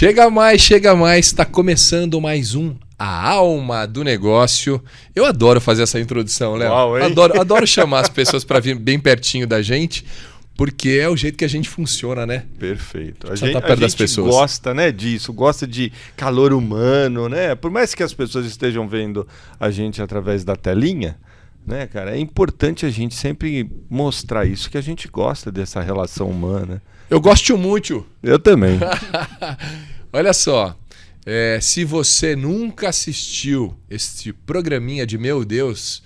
Chega mais, está começando mais um A Alma do Negócio. Eu adoro fazer essa introdução, Léo. Adoro chamar as pessoas para vir bem pertinho da gente, porque é o jeito que a gente funciona, né? Perfeito. A gente gosta, né, disso, gosta de calor humano, né? Por mais que as pessoas estejam vendo a gente através da telinha, né, cara, é importante a gente sempre mostrar isso, que a gente gosta dessa relação humana. Eu gosto muito. Eu também. Olha só, se você nunca assistiu este programinha de Meu Deus,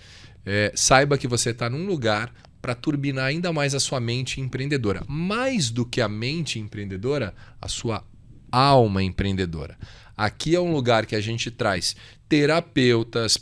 saiba que você está num lugar para turbinar ainda mais a sua mente empreendedora. Mais do que a mente empreendedora, a sua alma empreendedora. Aqui é um lugar que a gente traz terapeutas,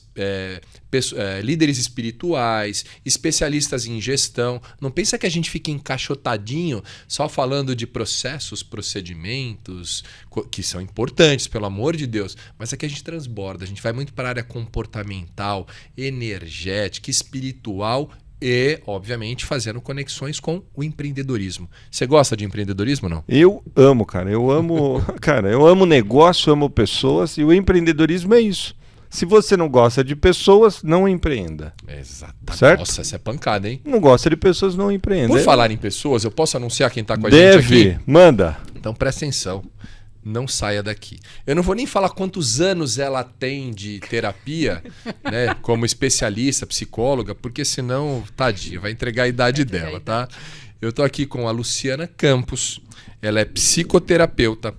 líderes espirituais, especialistas em gestão. Não pensa que a gente fica encaixotadinho só falando de processos, procedimentos, que são importantes, pelo amor de Deus. Mas aqui a gente transborda, a gente vai muito para a área comportamental, energética, espiritual e, obviamente, fazendo conexões com o empreendedorismo. Você gosta de empreendedorismo ou não? Eu amo, cara. Eu amo negócio, amo pessoas, e o empreendedorismo é isso. Se você não gosta de pessoas, não empreenda. Exatamente. Certo? Nossa, essa é pancada, hein? Não gosta de pessoas, não empreenda. Por falar em pessoas, eu posso anunciar quem está com a gente aqui? Manda. Então presta atenção. Não saia daqui. Eu não vou nem falar quantos anos ela tem de terapia, né, como especialista, psicóloga, porque senão, tadinha, vai entregar a idade dela, tá? Eu tô aqui com a Luciana Campos. Ela é psicoterapeuta,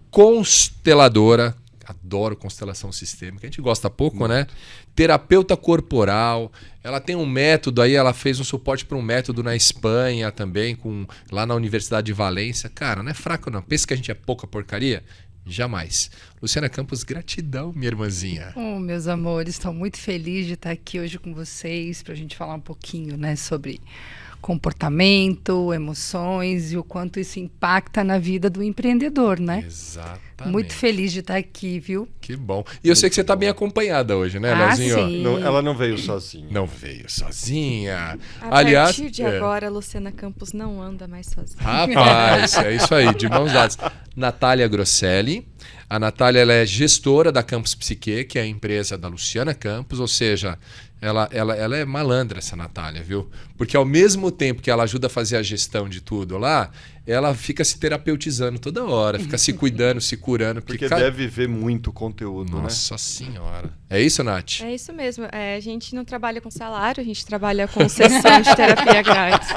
consteladora, adoro constelação sistêmica, a gente gosta pouco, né? Terapeuta corporal. Ela tem um método aí, ela fez um suporte para um método na Espanha também, lá na Universidade de Valência. Cara, não é fraco não. Pensa que a gente é pouca porcaria? Jamais. Luciana Campos, gratidão, minha irmãzinha. Meus amores, estou muito feliz de estar aqui hoje com vocês para a gente falar um pouquinho, né, sobre comportamento, emoções e o quanto isso impacta na vida do empreendedor, né? Exatamente. Muito feliz de estar aqui, viu? Que bom. E eu sei que você está bem acompanhada hoje, né, Leozinho? Sim. Não, ela não veio sozinha. Não veio sozinha. A partir de agora, a Luciana Campos não anda mais sozinha. Rapaz, é isso aí, de mãos dadas. Natália Grosselli. A Natália, ela é gestora da Campus Psique, que é a empresa da Luciana Campos, ou seja, ela é malandra, essa Natália, viu? Porque ao mesmo tempo que ela ajuda a fazer a gestão de tudo lá, ela fica se terapeutizando toda hora, fica se cuidando, se curando. Porque deve ver muito conteúdo, Nossa Senhora. É isso, Nath? É isso mesmo. A gente não trabalha com salário, a gente trabalha com sessão de terapia grátis.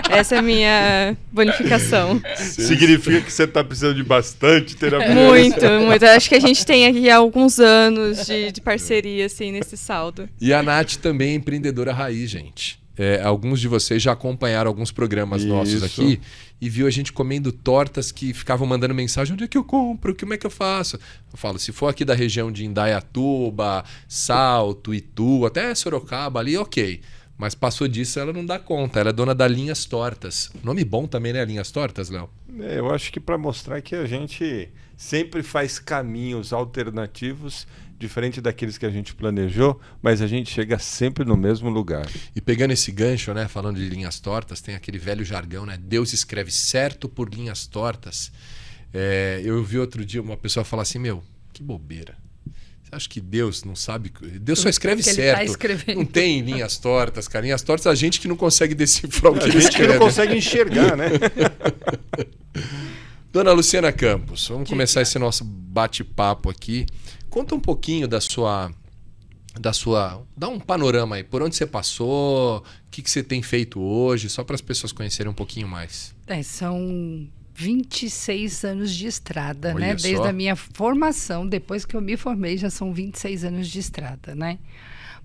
Essa é a minha bonificação. Significa que você está precisando de bastante terapia. Muito. Acho que a gente tem aqui alguns anos de parceria assim, nesse saldo. E a Nath também é empreendedora raiz, gente. Alguns de vocês já acompanharam alguns programas nossos aqui e viu a gente comendo tortas que ficavam mandando mensagem: onde é que eu compro? Como é que eu faço? Eu falo, se for aqui da região de Indaiatuba, Salto, Itu, até Sorocaba ali, ok. Mas passou disso, ela não dá conta. Ela é dona da Linhas Tortas. Nome bom também, né? Linhas Tortas, Léo? Eu acho que para mostrar que a gente sempre faz caminhos alternativos, diferente daqueles que a gente planejou, mas a gente chega sempre no mesmo lugar. E pegando esse gancho, né? Falando de linhas tortas, tem aquele velho jargão, né? Deus escreve certo por linhas tortas. Eu vi outro dia uma pessoa falar assim: meu, que bobeira. Você acha que Deus não sabe? Deus só escreve certo. Não tem linhas tortas, cara. Linhas tortas é a gente que não consegue decifrar o que ele escreve. A gente que não consegue enxergar, né? Dona Luciana Campos, vamos começar esse nosso bate-papo aqui. Conta um pouquinho da sua... Dá um panorama aí. Por onde você passou? O que você tem feito hoje? Só para as pessoas conhecerem um pouquinho mais. São 26 anos de estrada, Olha né? só. Desde a minha formação, depois que eu me formei, já são 26 anos de estrada, né?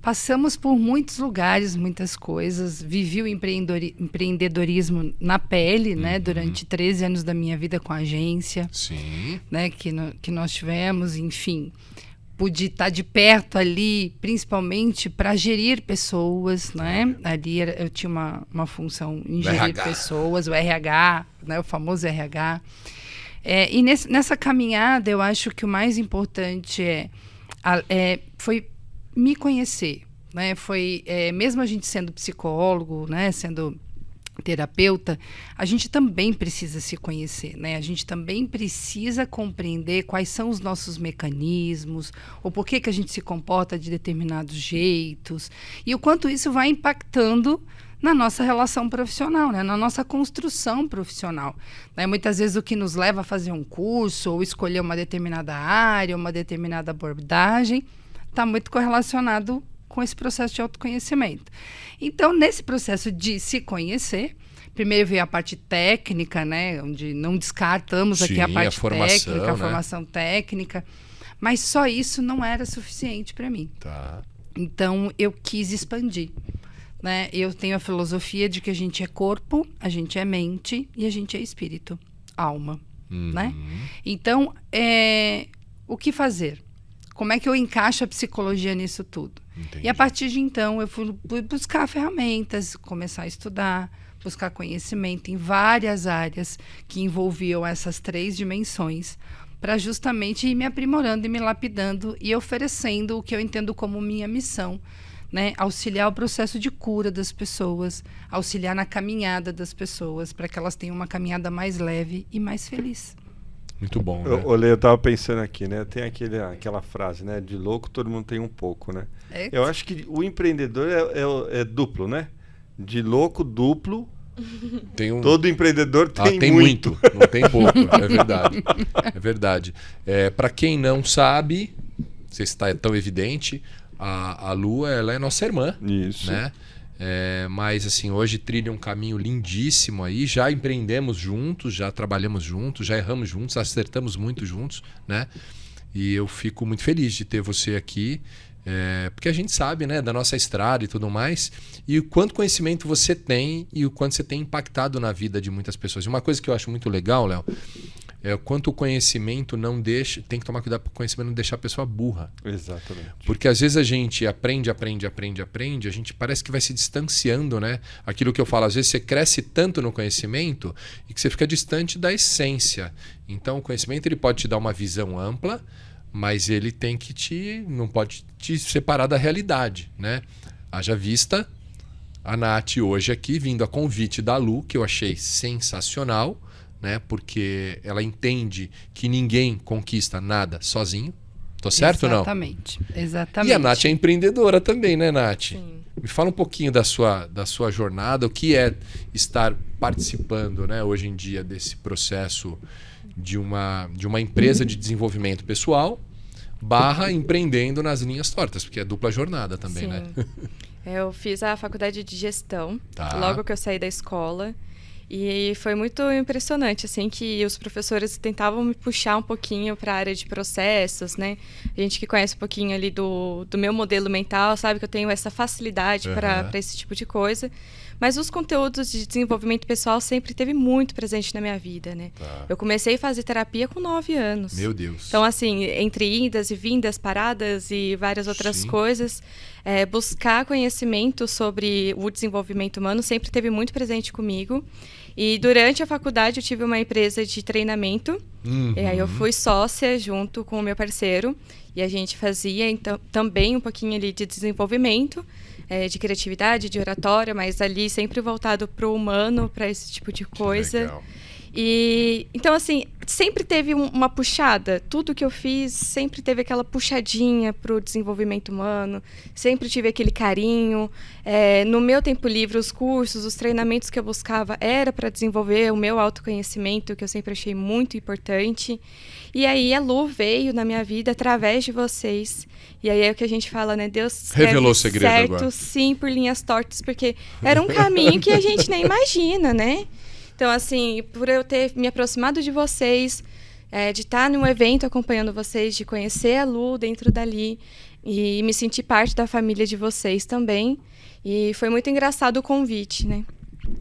Passamos por muitos lugares, muitas coisas. Vivi o empreendedorismo na pele, né? Durante 13 anos da minha vida com a agência. Sim. Né? Que nós tivemos, enfim. Pude estar de perto ali, principalmente para gerir pessoas, né? Ali eu tinha uma função em gerir RH. pessoas, o RH, né? O famoso RH. E nessa caminhada, eu acho que o mais importante foi me conhecer, né? Foi, mesmo a gente sendo psicólogo, né? Sendo terapeuta, a gente também precisa se conhecer, né? A gente também precisa compreender quais são os nossos mecanismos, ou por que a gente se comporta de determinados jeitos, e o quanto isso vai impactando na nossa relação profissional, né? Na nossa construção profissional. Né? Muitas vezes o que nos leva a fazer um curso, ou escolher uma determinada área, uma determinada abordagem, está muito correlacionado com esse processo de autoconhecimento. Então, nesse processo de se conhecer, primeiro veio a parte técnica, né, onde não descartamos aqui a parte técnica, a formação técnica, mas só isso não era suficiente para mim. Tá. Então, eu quis expandir. Né? Eu tenho a filosofia de que a gente é corpo, a gente é mente e a gente é espírito, alma. Né? Então, o que fazer? Como é que eu encaixo a psicologia nisso tudo? Entendi. E a partir de então, eu fui buscar ferramentas, começar a estudar, buscar conhecimento em várias áreas que envolviam essas 3 dimensões, para justamente ir me aprimorando e me lapidando e oferecendo o que eu entendo como minha missão, né? Auxiliar o processo de cura das pessoas, auxiliar na caminhada das pessoas, para que elas tenham uma caminhada mais leve e mais feliz. Muito bom, né? Eu tava pensando aqui, né? Tem aquela frase, né? De louco todo mundo tem um pouco, né? Eu acho que o empreendedor é duplo, né? De louco, duplo. Todo empreendedor tem muito. Não tem pouco, é verdade. É verdade. Para quem não sabe, não sei se está tão evidente, a Lu, ela é nossa irmã. Isso. Né? Mas assim, hoje trilha um caminho lindíssimo aí, já empreendemos juntos, já trabalhamos juntos, já erramos juntos, acertamos muito juntos, né? E eu fico muito feliz de ter você aqui, porque a gente sabe, né, da nossa estrada e tudo mais, e o quanto conhecimento você tem e o quanto você tem impactado na vida de muitas pessoas. E uma coisa que eu acho muito legal, Léo, é o quanto o conhecimento não deixa... Tem que tomar cuidado para o conhecimento não deixar a pessoa burra. Exatamente. Porque às vezes a gente aprende, a gente parece que vai se distanciando, né? Aquilo que eu falo, às vezes você cresce tanto no conhecimento e que você fica distante da essência. Então o conhecimento ele pode te dar uma visão ampla, mas ele tem que não pode te separar da realidade, né? Haja vista a Nath hoje aqui, vindo a convite da Lu, que eu achei sensacional, né? Porque ela entende que ninguém conquista nada sozinho. Tô certo ou não? Exatamente. E a Nath é empreendedora também, né, Nath? Sim. Me fala um pouquinho da sua jornada, o que é estar participando, né, hoje em dia desse processo de uma empresa de desenvolvimento pessoal / empreendendo nas linhas tortas, porque é dupla jornada também, Sim. né? Eu fiz a faculdade de gestão, Tá. logo que eu saí da escola. E foi muito impressionante, assim, que os professores tentavam me puxar um pouquinho para a área de processos, né? A gente que conhece um pouquinho ali do meu modelo mental, sabe que eu tenho essa facilidade para esse tipo de coisa. Mas os conteúdos de desenvolvimento pessoal sempre teve muito presente na minha vida, né? Tá. Eu comecei a fazer terapia com 9 anos. Meu Deus. Então, assim, entre idas e vindas, paradas e várias outras Sim. coisas, buscar conhecimento sobre o desenvolvimento humano sempre teve muito presente comigo. E durante a faculdade eu tive uma empresa de treinamento. Uhum. E aí eu fui sócia junto com o meu parceiro. E a gente fazia então, também um pouquinho ali de desenvolvimento, de criatividade, de oratória, mas ali sempre voltado para o humano, para esse tipo de coisa. Legal. E então, assim, sempre teve uma puxada. Tudo que eu fiz sempre teve aquela puxadinha para o desenvolvimento humano. Sempre tive aquele carinho. No meu tempo livre, os cursos, os treinamentos que eu buscava era para desenvolver o meu autoconhecimento, que eu sempre achei muito importante. E aí a Lu veio na minha vida através de vocês. E aí é o que a gente fala, né? Deus Revelou o segredo certo, agora. sim, por linhas tortas, porque era um caminho que a gente nem imagina, né? Então, assim, por eu ter me aproximado de vocês, de estar num evento acompanhando vocês, de conhecer a Lu dentro dali e me sentir parte da família de vocês também. E foi muito engraçado o convite, né?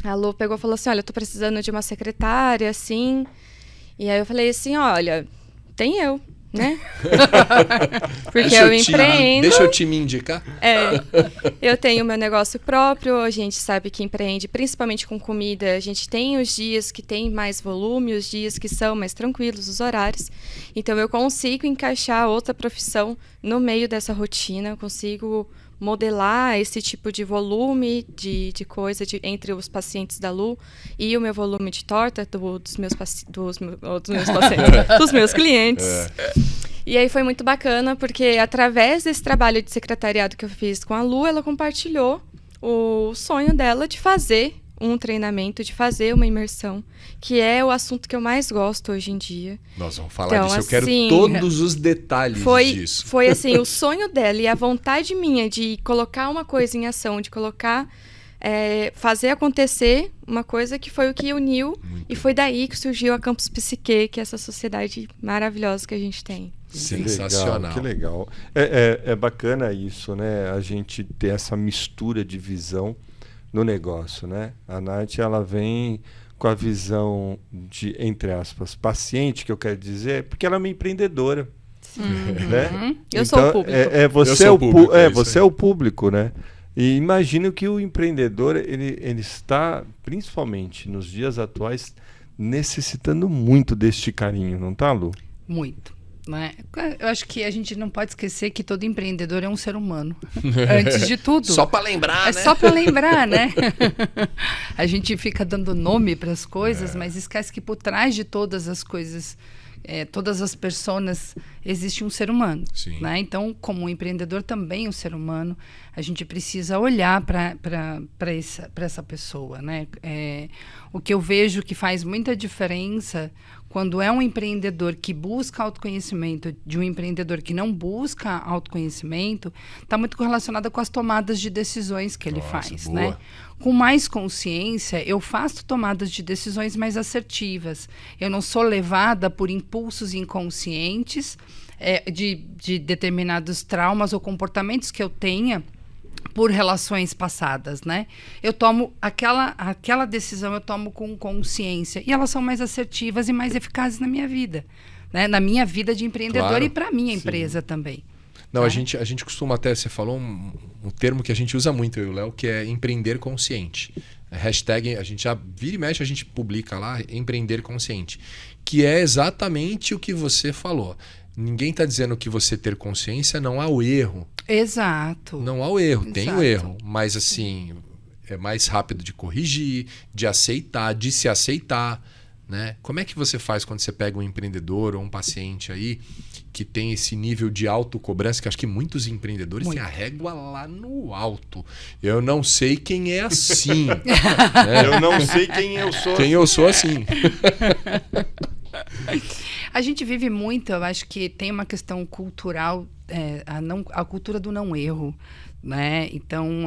A Lu pegou e falou assim, olha, eu tô precisando de uma secretária, assim. E aí eu falei assim, olha, tem eu, né? Porque eu empreendo. Deixa eu te me indicar. Eu tenho meu negócio próprio, a gente sabe que empreende principalmente com comida, a gente tem os dias que tem mais volume, os dias que são mais tranquilos, os horários. Então eu consigo encaixar outra profissão no meio dessa rotina, eu consigo modelar esse tipo de volume de coisa entre os pacientes da Lu e o meu volume de torta dos meus pacientes, dos meus clientes. E aí foi muito bacana, porque através desse trabalho de secretariado que eu fiz com a Lu, ela compartilhou o sonho dela de fazer um treinamento, de fazer uma imersão, que é o assunto que eu mais gosto hoje em dia. Nós vamos falar Então, disso. Eu quero assim, todos os detalhes disso. Foi assim, o sonho dela e a vontade minha de colocar uma coisa em ação, de colocar, fazer acontecer uma coisa que foi o que uniu. E foi daí que surgiu a Campus Psique, que é essa sociedade maravilhosa que a gente tem. Sensacional. Que legal. É bacana isso, né? A gente ter essa mistura de visão no negócio, né? A Nath, ela vem com a visão de, entre aspas, paciente, que eu quero dizer, porque ela é uma empreendedora. Né? Eu sou o público. Você é o público, né? E imagino que o empreendedor, ele está, principalmente nos dias atuais, necessitando muito deste carinho, não tá, Lu? Muito. Né? Eu acho que a gente não pode esquecer que todo empreendedor é um ser humano. Antes de tudo. Só para lembrar, né? Só para lembrar, né? A gente fica dando nome para as coisas, mas esquece que por trás de todas as coisas, todas as pessoas, existe um ser humano. Né? Então, como um empreendedor também um ser humano, a gente precisa olhar para essa pessoa. Né? O que eu vejo que faz muita diferença quando é um empreendedor que busca autoconhecimento de um empreendedor que não busca autoconhecimento, está muito correlacionada com as tomadas de decisões que ele faz. Né? Com mais consciência, eu faço tomadas de decisões mais assertivas. Eu não sou levada por impulsos inconscientes de determinados traumas ou comportamentos que eu tenha por relações passadas, né? Eu tomo aquela decisão, eu tomo com consciência. E elas são mais assertivas e mais eficazes na minha vida, né? Na minha vida de empreendedor, claro, e para a minha empresa também. Não, tá? a gente costuma até, você falou um termo que a gente usa muito, eu e o Léo, que é empreender consciente. Hashtag, a gente já vira e mexe, a gente publica lá, empreender consciente. Que é exatamente o que você falou. Ninguém está dizendo que você ter consciência não há o erro. Exato. Não há o erro, tem o erro. Mas assim, é mais rápido de corrigir, de aceitar, de se aceitar. Né? Como é que você faz quando você pega um empreendedor ou um paciente aí que tem esse nível de autocobrança, que acho que muitos empreendedores têm a régua lá no alto. Eu não sei quem é assim. Né? Eu não sei quem eu sou. Quem eu sou assim. A gente vive muito, eu acho que tem uma questão cultural, a cultura do não erro. Né? Então,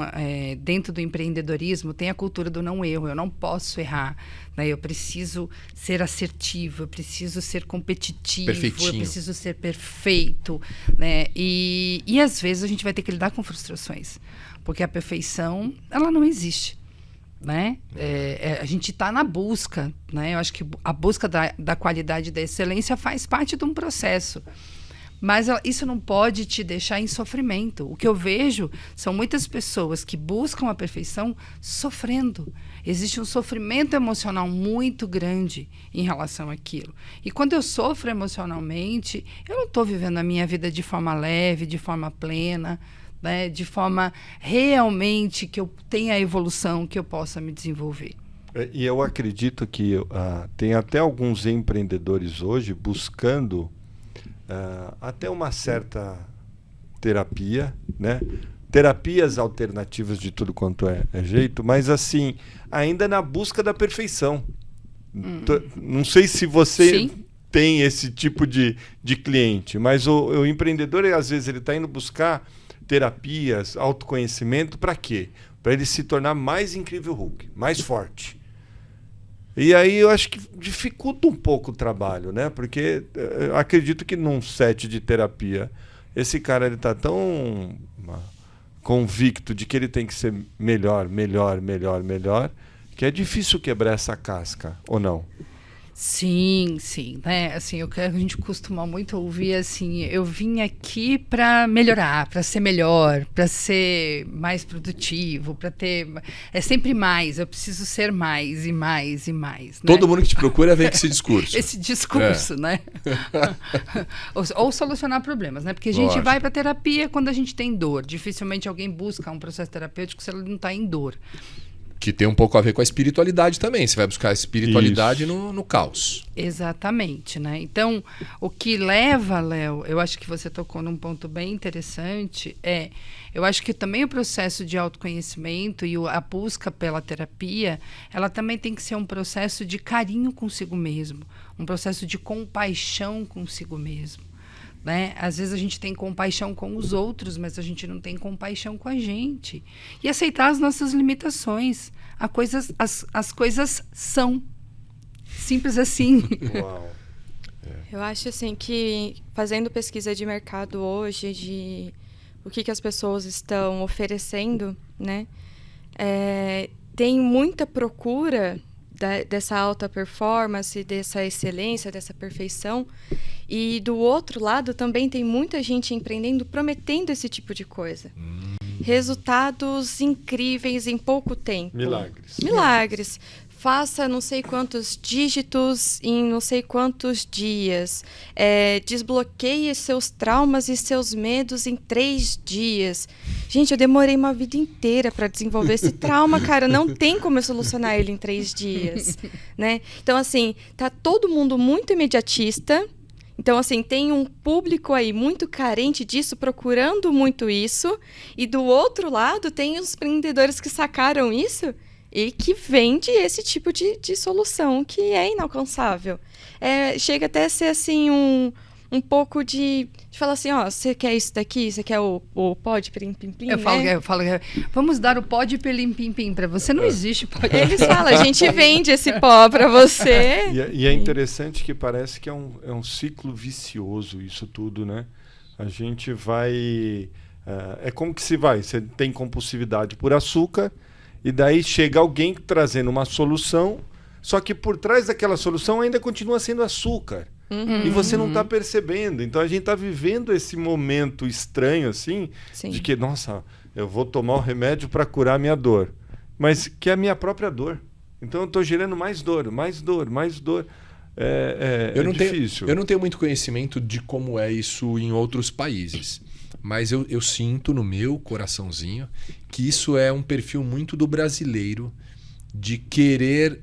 dentro do empreendedorismo, tem a cultura do não erro. Eu não posso errar. Né? Eu preciso ser assertivo, eu preciso ser competitivo, perfeitinho. Eu preciso ser perfeito. Né? E às vezes a gente vai ter que lidar com frustrações, porque a perfeição, ela não existe. Né? A gente está na busca. Né? Eu acho que a busca da qualidade e da excelência faz parte de um processo. Mas isso não pode te deixar em sofrimento. O que eu vejo são muitas pessoas que buscam a perfeição sofrendo. Existe um sofrimento emocional muito grande em relação àquilo. E quando eu sofro emocionalmente, eu não estou vivendo a minha vida de forma leve, de forma plena, né? De forma realmente que eu tenha a evolução, que eu possa me desenvolver. E eu acredito que tem até alguns empreendedores hoje buscando até uma certa terapia, né? Terapias alternativas de tudo quanto é jeito, mas assim, ainda na busca da perfeição. Não sei se você tem esse tipo de cliente, mas o empreendedor, às vezes, ele está indo buscar terapias, autoconhecimento, para quê? Para ele se tornar mais incrível Hulk, mais forte. E aí eu acho que dificulta um pouco o trabalho, né? Porque eu acredito que num set de terapia, esse cara ele tá tão convicto de que ele tem que ser melhor, que é difícil quebrar essa casca, ou não? Sim, sim, né? Assim, a gente costuma muito ouvir assim, eu vim aqui para melhorar, para ser melhor, para ser mais produtivo, para ter é sempre mais, eu preciso ser mais e mais e mais, né? Todo mundo que te procura vem com esse discurso. Esse discurso, né? ou solucionar problemas, né? Porque a gente vai para terapia quando a gente tem dor. Dificilmente alguém busca um processo terapêutico se ela não está em dor. Que tem um pouco a ver com a espiritualidade também. Você vai buscar a espiritualidade no caos. Exatamente, né? Então, o que leva, Léo, eu acho que você tocou num ponto bem interessante, eu acho que também o processo de autoconhecimento e a busca pela terapia, ela também tem que ser um processo de carinho consigo mesmo, um processo de compaixão consigo mesmo. Né? Às vezes a gente tem compaixão com os outros, mas a gente não tem compaixão com a gente. E aceitar as nossas limitações. As coisas são. Simples assim. Uau. Eu acho assim que, fazendo pesquisa de mercado hoje, de o que as pessoas estão oferecendo, né? Tem muita procura dessa alta performance, dessa excelência, dessa perfeição. E do outro lado também tem muita gente empreendendo, prometendo esse tipo de coisa. Resultados incríveis em pouco tempo. Milagres. Faça não sei quantos dígitos em não sei quantos dias. Desbloqueie seus traumas e seus medos em 3 dias. Gente, eu demorei uma vida inteira para desenvolver esse trauma, cara. Não tem como eu solucionar ele em 3 dias, né? Então, assim, tá todo mundo muito imediatista. Então, assim, tem um público aí muito carente disso, procurando muito isso. E do outro lado, tem os empreendedores que sacaram isso e que vende esse tipo de solução que é inalcançável. Chega até a ser, assim, um pouco de falar assim, ó, você quer isso daqui? Você quer o pó de pelim-pim-pim? Eu falo, vamos dar o pó de pelim-pim-pim para você. Não existe pó de Eles falam, a gente vende esse pó para você. E é interessante que parece que é um ciclo vicioso isso tudo, né? A gente vai... é como que você tem compulsividade por açúcar e daí chega alguém trazendo uma solução, só que por trás daquela solução ainda continua sendo açúcar. E você não está percebendo. Então a gente está vivendo esse momento estranho assim, Sim. de que, nossa, eu vou tomar o remédio para curar a minha dor, mas que é a minha própria dor. Então eu estou gerando mais dor. É difícil. Eu não tenho muito conhecimento de como é isso em outros países, mas eu sinto no meu coraçãozinho que isso é um perfil muito do brasileiro, de querer,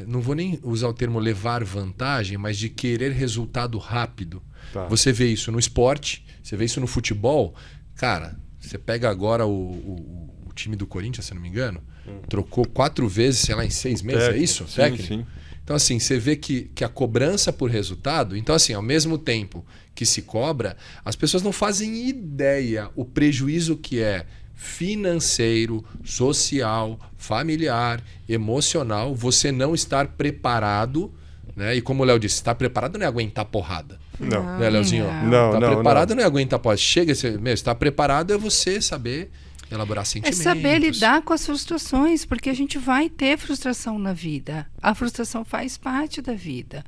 não vou nem usar o termo levar vantagem, mas de querer resultado rápido. Tá. Você vê isso no esporte, você vê isso no futebol. Cara, você pega agora o time do Corinthians, se não me engano, trocou 4 vezes, sei lá, em 6 meses, é isso? Sim, Técnico? sim. Então, assim, você vê que a cobrança por resultado... Então, assim, ao mesmo tempo que se cobra, as pessoas não fazem ideia o prejuízo que é financeiro, social, familiar, emocional, você não estar preparado, né? E como o Léo disse, estar preparado não é aguentar porrada. Não. Né, Léozinho? Não, Estar preparado não é aguentar porrada. Chega, estar preparado é você saber elaborar sentimentos. É saber lidar com as frustrações, porque a gente vai ter frustração na vida. A frustração faz parte da vida,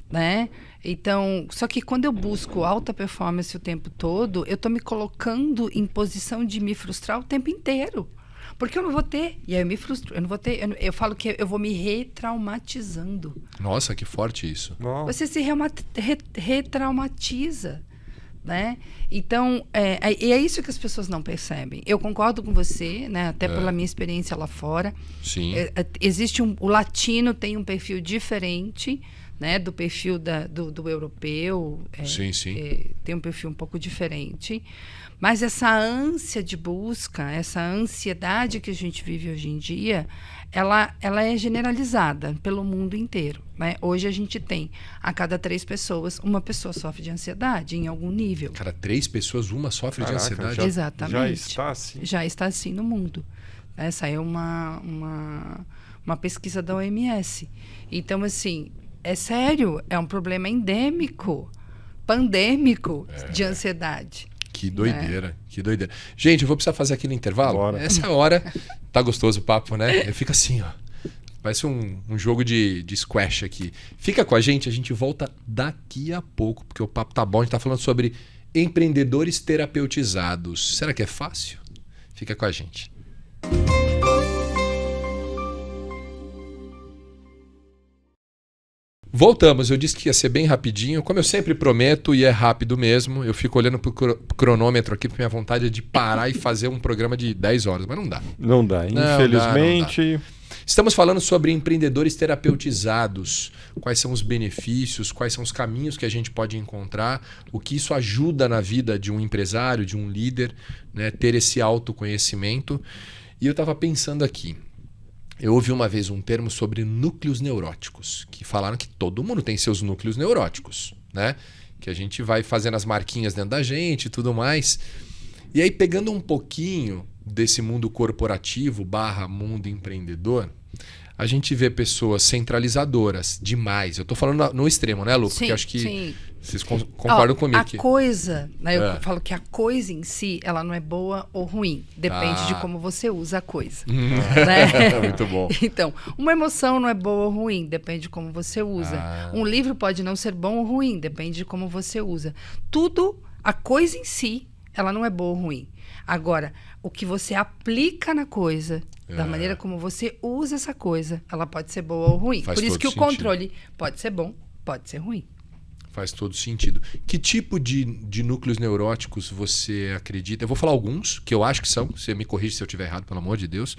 né? Então, só que quando eu busco alta performance o tempo todo, eu estou me colocando em posição de me frustrar o tempo inteiro. Porque eu não vou ter. E aí eu me frustro. Eu não vou ter. Eu falo que eu vou me retraumatizando. Nossa, que forte isso. Nossa. Você se retraumatiza. Né? Então, é isso que as pessoas não percebem. Eu concordo com você, né? Até pela minha experiência lá fora. Sim. Existe o latino tem um perfil diferente, né, do perfil do europeu. Sim. Tem um perfil um pouco diferente. Mas essa ânsia de busca, essa ansiedade que a gente vive hoje em dia, ela é generalizada pelo mundo inteiro, né? Hoje a gente tem, a cada 3 pessoas, uma pessoa sofre de ansiedade em algum nível. Cara, 3 pessoas, uma sofre de ansiedade. Exatamente. Já está assim. Já está assim no mundo. Essa é uma pesquisa da OMS. Então, assim, é sério, é um problema endêmico, pandêmico de ansiedade. Que doideira, que doideira. Gente, eu vou precisar fazer aquele intervalo. Bora. Essa é a hora. Tá gostoso o papo, né? Eu fico assim, ó. Parece um jogo de squash aqui. Fica com a gente volta daqui a pouco, porque o papo tá bom. A gente tá falando sobre empreendedores terapeutizados. Será que é fácil? Fica com a gente. Voltamos, eu disse que ia ser bem rapidinho, como eu sempre prometo, e é rápido mesmo. Eu fico olhando pro cronômetro aqui, porque minha vontade é de parar e fazer um programa de 10 horas, mas não dá. Não dá, infelizmente. Não dá. Estamos falando sobre empreendedores terapeutizados. Quais são os benefícios, quais são os caminhos que a gente pode encontrar, o que isso ajuda na vida de um empresário, de um líder, né, ter esse autoconhecimento. E eu estava pensando aqui. Eu ouvi uma vez um termo sobre núcleos neuróticos, que falaram que todo mundo tem seus núcleos neuróticos, né? Que a gente vai fazendo as marquinhas dentro da gente e tudo mais. E aí, pegando um pouquinho desse mundo corporativo / mundo empreendedor, a gente vê pessoas centralizadoras demais. Eu tô falando no extremo, né, Lu? Porque sim, acho que sim. vocês concordam comigo. A coisa, né, eu falo que a coisa em si, ela não é boa ou ruim. Depende de como você usa a coisa. Né? Muito bom. Então, uma emoção não é boa ou ruim, depende de como você usa. Um livro pode não ser bom ou ruim, depende de como você usa. Tudo, a coisa em si, ela não é boa ou ruim. Agora, o que você aplica na coisa, da maneira como você usa essa coisa, ela pode ser boa ou ruim. Faz Por isso todo que o sentido. controle pode ser bom, pode ser ruim. Faz todo sentido. Que tipo de núcleos neuróticos você acredita? Eu vou falar alguns, que eu acho que são. Você me corrige se eu estiver errado, pelo amor de Deus.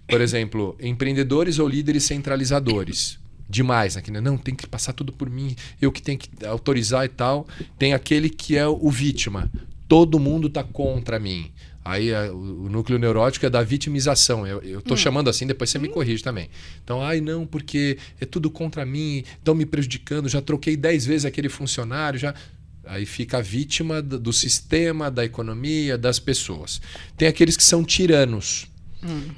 Por exemplo, empreendedores ou líderes centralizadores. Demais, né? Não, tem que passar tudo por mim, eu que tenho que autorizar e tal. Tem aquele que é o vítima. Todo mundo tá contra mim. Aí o núcleo neurótico é da vitimização. Eu tô chamando assim, depois você me corrige também. Então, não, porque é tudo contra mim, estão me prejudicando, já troquei 10 vezes aquele funcionário, já... Aí fica a vítima do sistema, da economia, das pessoas. Tem aqueles que são tiranos,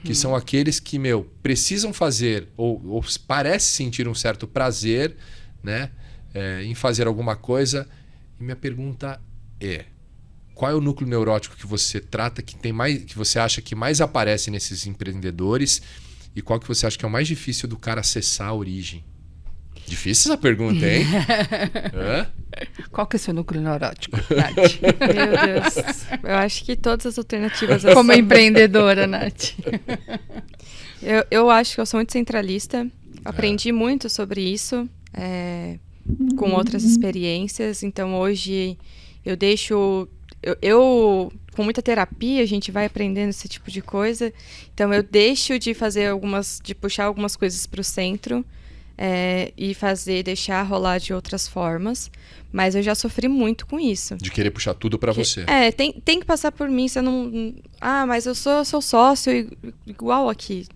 que são aqueles que, precisam fazer, ou parece sentir um certo prazer, né, em fazer alguma coisa. E minha pergunta é: qual é o núcleo neurótico que você trata, que você acha que mais aparece nesses empreendedores, e qual que você acha que é o mais difícil do cara acessar a origem? Difícil essa pergunta, hein? Qual que é o seu núcleo neurótico, Nath? Meu Deus. Eu acho que todas as alternativas... Como empreendedora, Nath. Eu acho que eu sou muito centralista. Aprendi muito sobre isso com outras experiências. Então, hoje, eu deixo... com muita terapia, a gente vai aprendendo esse tipo de coisa. Então, eu deixo de puxar algumas coisas para o centro e deixar rolar de outras formas. Mas eu já sofri muito com isso. De querer puxar tudo para você. Tem que passar por mim. Você não... mas eu sou sócio igual aqui.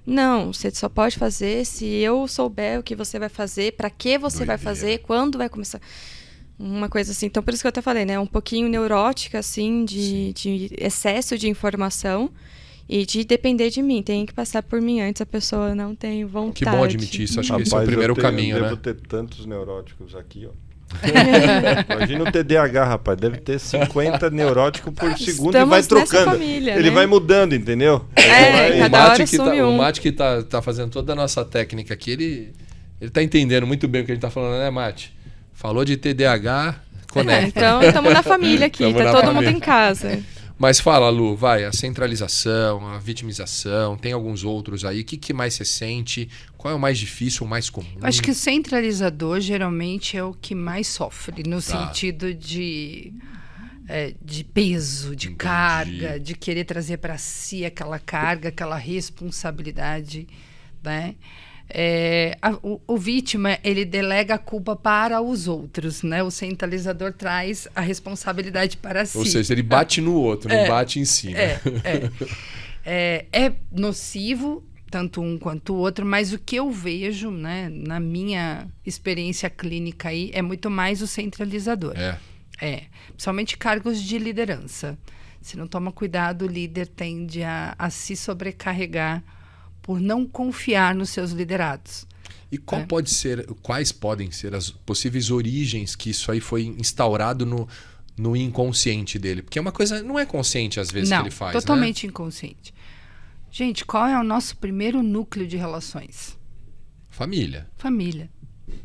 Não, você só pode fazer se eu souber o que você vai fazer, para que você vai fazer, quando vai começar... Uma coisa assim. Então, por isso que eu até falei, né? Um pouquinho neurótica, assim, de excesso de informação e de depender de mim. Tem que passar por mim antes, a pessoa não tem vontade. Que bom admitir isso. Acho que esse é o primeiro caminho, né? Eu devo ter tantos neuróticos aqui, ó. Imagina o TDAH, rapaz. Deve ter 50 neuróticos por segundo. Estamos e vai trocando. Família, ele né? vai mudando, entendeu? Cada hora some O Mate que tá fazendo toda a nossa técnica aqui, ele tá entendendo muito bem o que a gente tá falando, né, Mate? Falou de TDAH, conecta. Então, estamos na família aqui, tá todo mundo em casa. Mas fala, Lu, vai, a centralização, a vitimização, tem alguns outros aí. O que mais você sente? Qual é o mais difícil, o mais comum? Eu acho que o centralizador geralmente é o que mais sofre, no sentido de peso, de carga, de querer trazer para si aquela carga, aquela responsabilidade, né? O vítima, ele delega a culpa para os outros, né? O centralizador traz a responsabilidade para si. Ou seja, ele bate no outro, não bate em si, né? É nocivo, tanto um quanto o outro, mas o que eu vejo, né, na minha experiência clínica aí, é muito mais o centralizador. Principalmente cargos de liderança. Se não toma cuidado, o líder tende a se sobrecarregar por não confiar nos seus liderados. E quais podem ser as possíveis origens que isso aí foi instaurado no inconsciente dele? Porque é uma coisa, não é consciente às vezes que ele faz, totalmente inconsciente. Gente, qual é o nosso primeiro núcleo de relações? Família. Família,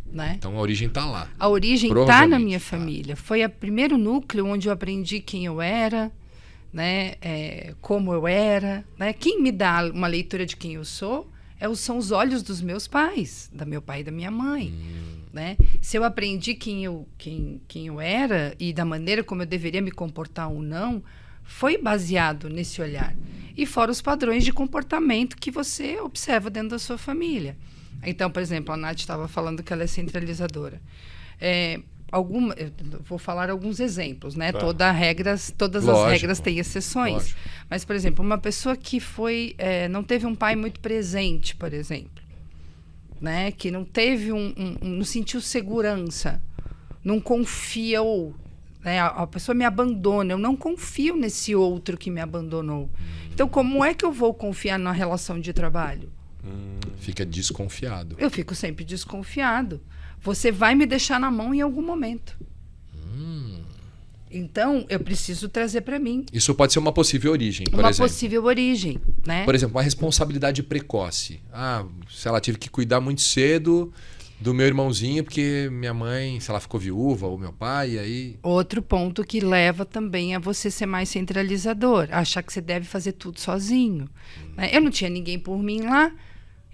né? Então a origem tá lá. A origem está Provavelmente, na minha tá. família. Foi o primeiro núcleo onde eu aprendi quem eu era, né? Como eu era, né? Quem me dá uma leitura de quem eu sou são os olhos dos meus pais, da meu pai e da minha mãe. Né? Se eu aprendi quem eu era e da maneira como eu deveria me comportar ou não, foi baseado nesse olhar. E fora os padrões de comportamento que você observa dentro da sua família. Então, por exemplo, a Nath estava falando que ela é centralizadora. Eu vou falar alguns exemplos, né? Tá. Todas as regras têm exceções. Lógico. Mas, por exemplo, uma pessoa que não teve um pai muito presente, por exemplo, né? Que não teve não sentiu segurança, não confiou, né? A pessoa me abandona, eu não confio nesse outro que me abandonou. Então, como é que eu vou confiar na relação de trabalho? Fica desconfiado. Eu fico sempre desconfiado. Você vai me deixar na mão em algum momento. Então, eu preciso trazer para mim Isso pode ser uma possível origem, por uma exemplo. possível origem, né? Por exemplo, uma responsabilidade precoce. Se ela tive que cuidar muito cedo do meu irmãozinho porque minha mãe, se ela ficou viúva, ou meu pai, e aí... Outro ponto que leva também a você ser mais centralizador, achar que você deve fazer tudo sozinho. Né? Eu não tinha ninguém por mim lá,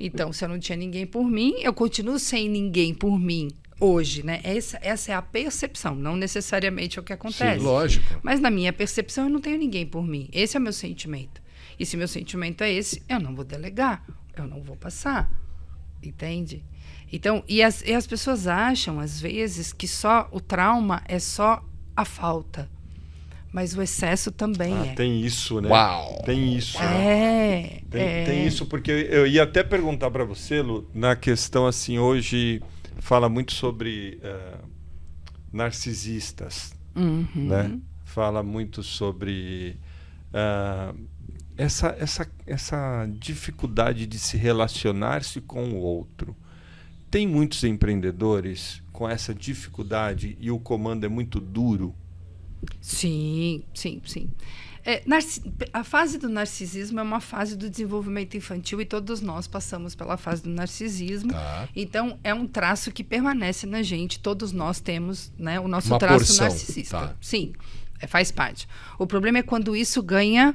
então se eu não tinha ninguém por mim, eu continuo sem ninguém por mim hoje. Né? Essa é a percepção, não necessariamente é o que acontece. Sim, lógico. Mas na minha percepção eu não tenho ninguém por mim. Esse é o meu sentimento. E se meu sentimento é esse, eu não vou delegar, eu não vou passar. Entende? Então, e as pessoas acham, às vezes, que só o trauma é só a falta. Mas o excesso também é. Tem isso, né? Uau! Tem isso. Né? Tem isso, porque eu ia até perguntar para você, Lu, na questão assim, hoje fala muito sobre narcisistas, né? Fala muito sobre essa dificuldade de se relacionar-se com o outro. Tem muitos empreendedores com essa dificuldade e o comando é muito duro? Sim. A fase do narcisismo é uma fase do desenvolvimento infantil e todos nós passamos pela fase do narcisismo. Tá. Então, é um traço que permanece na gente. Todos nós temos, né, o nosso Uma traço porção, narcisista. tá. Sim, faz parte. O problema é quando isso ganha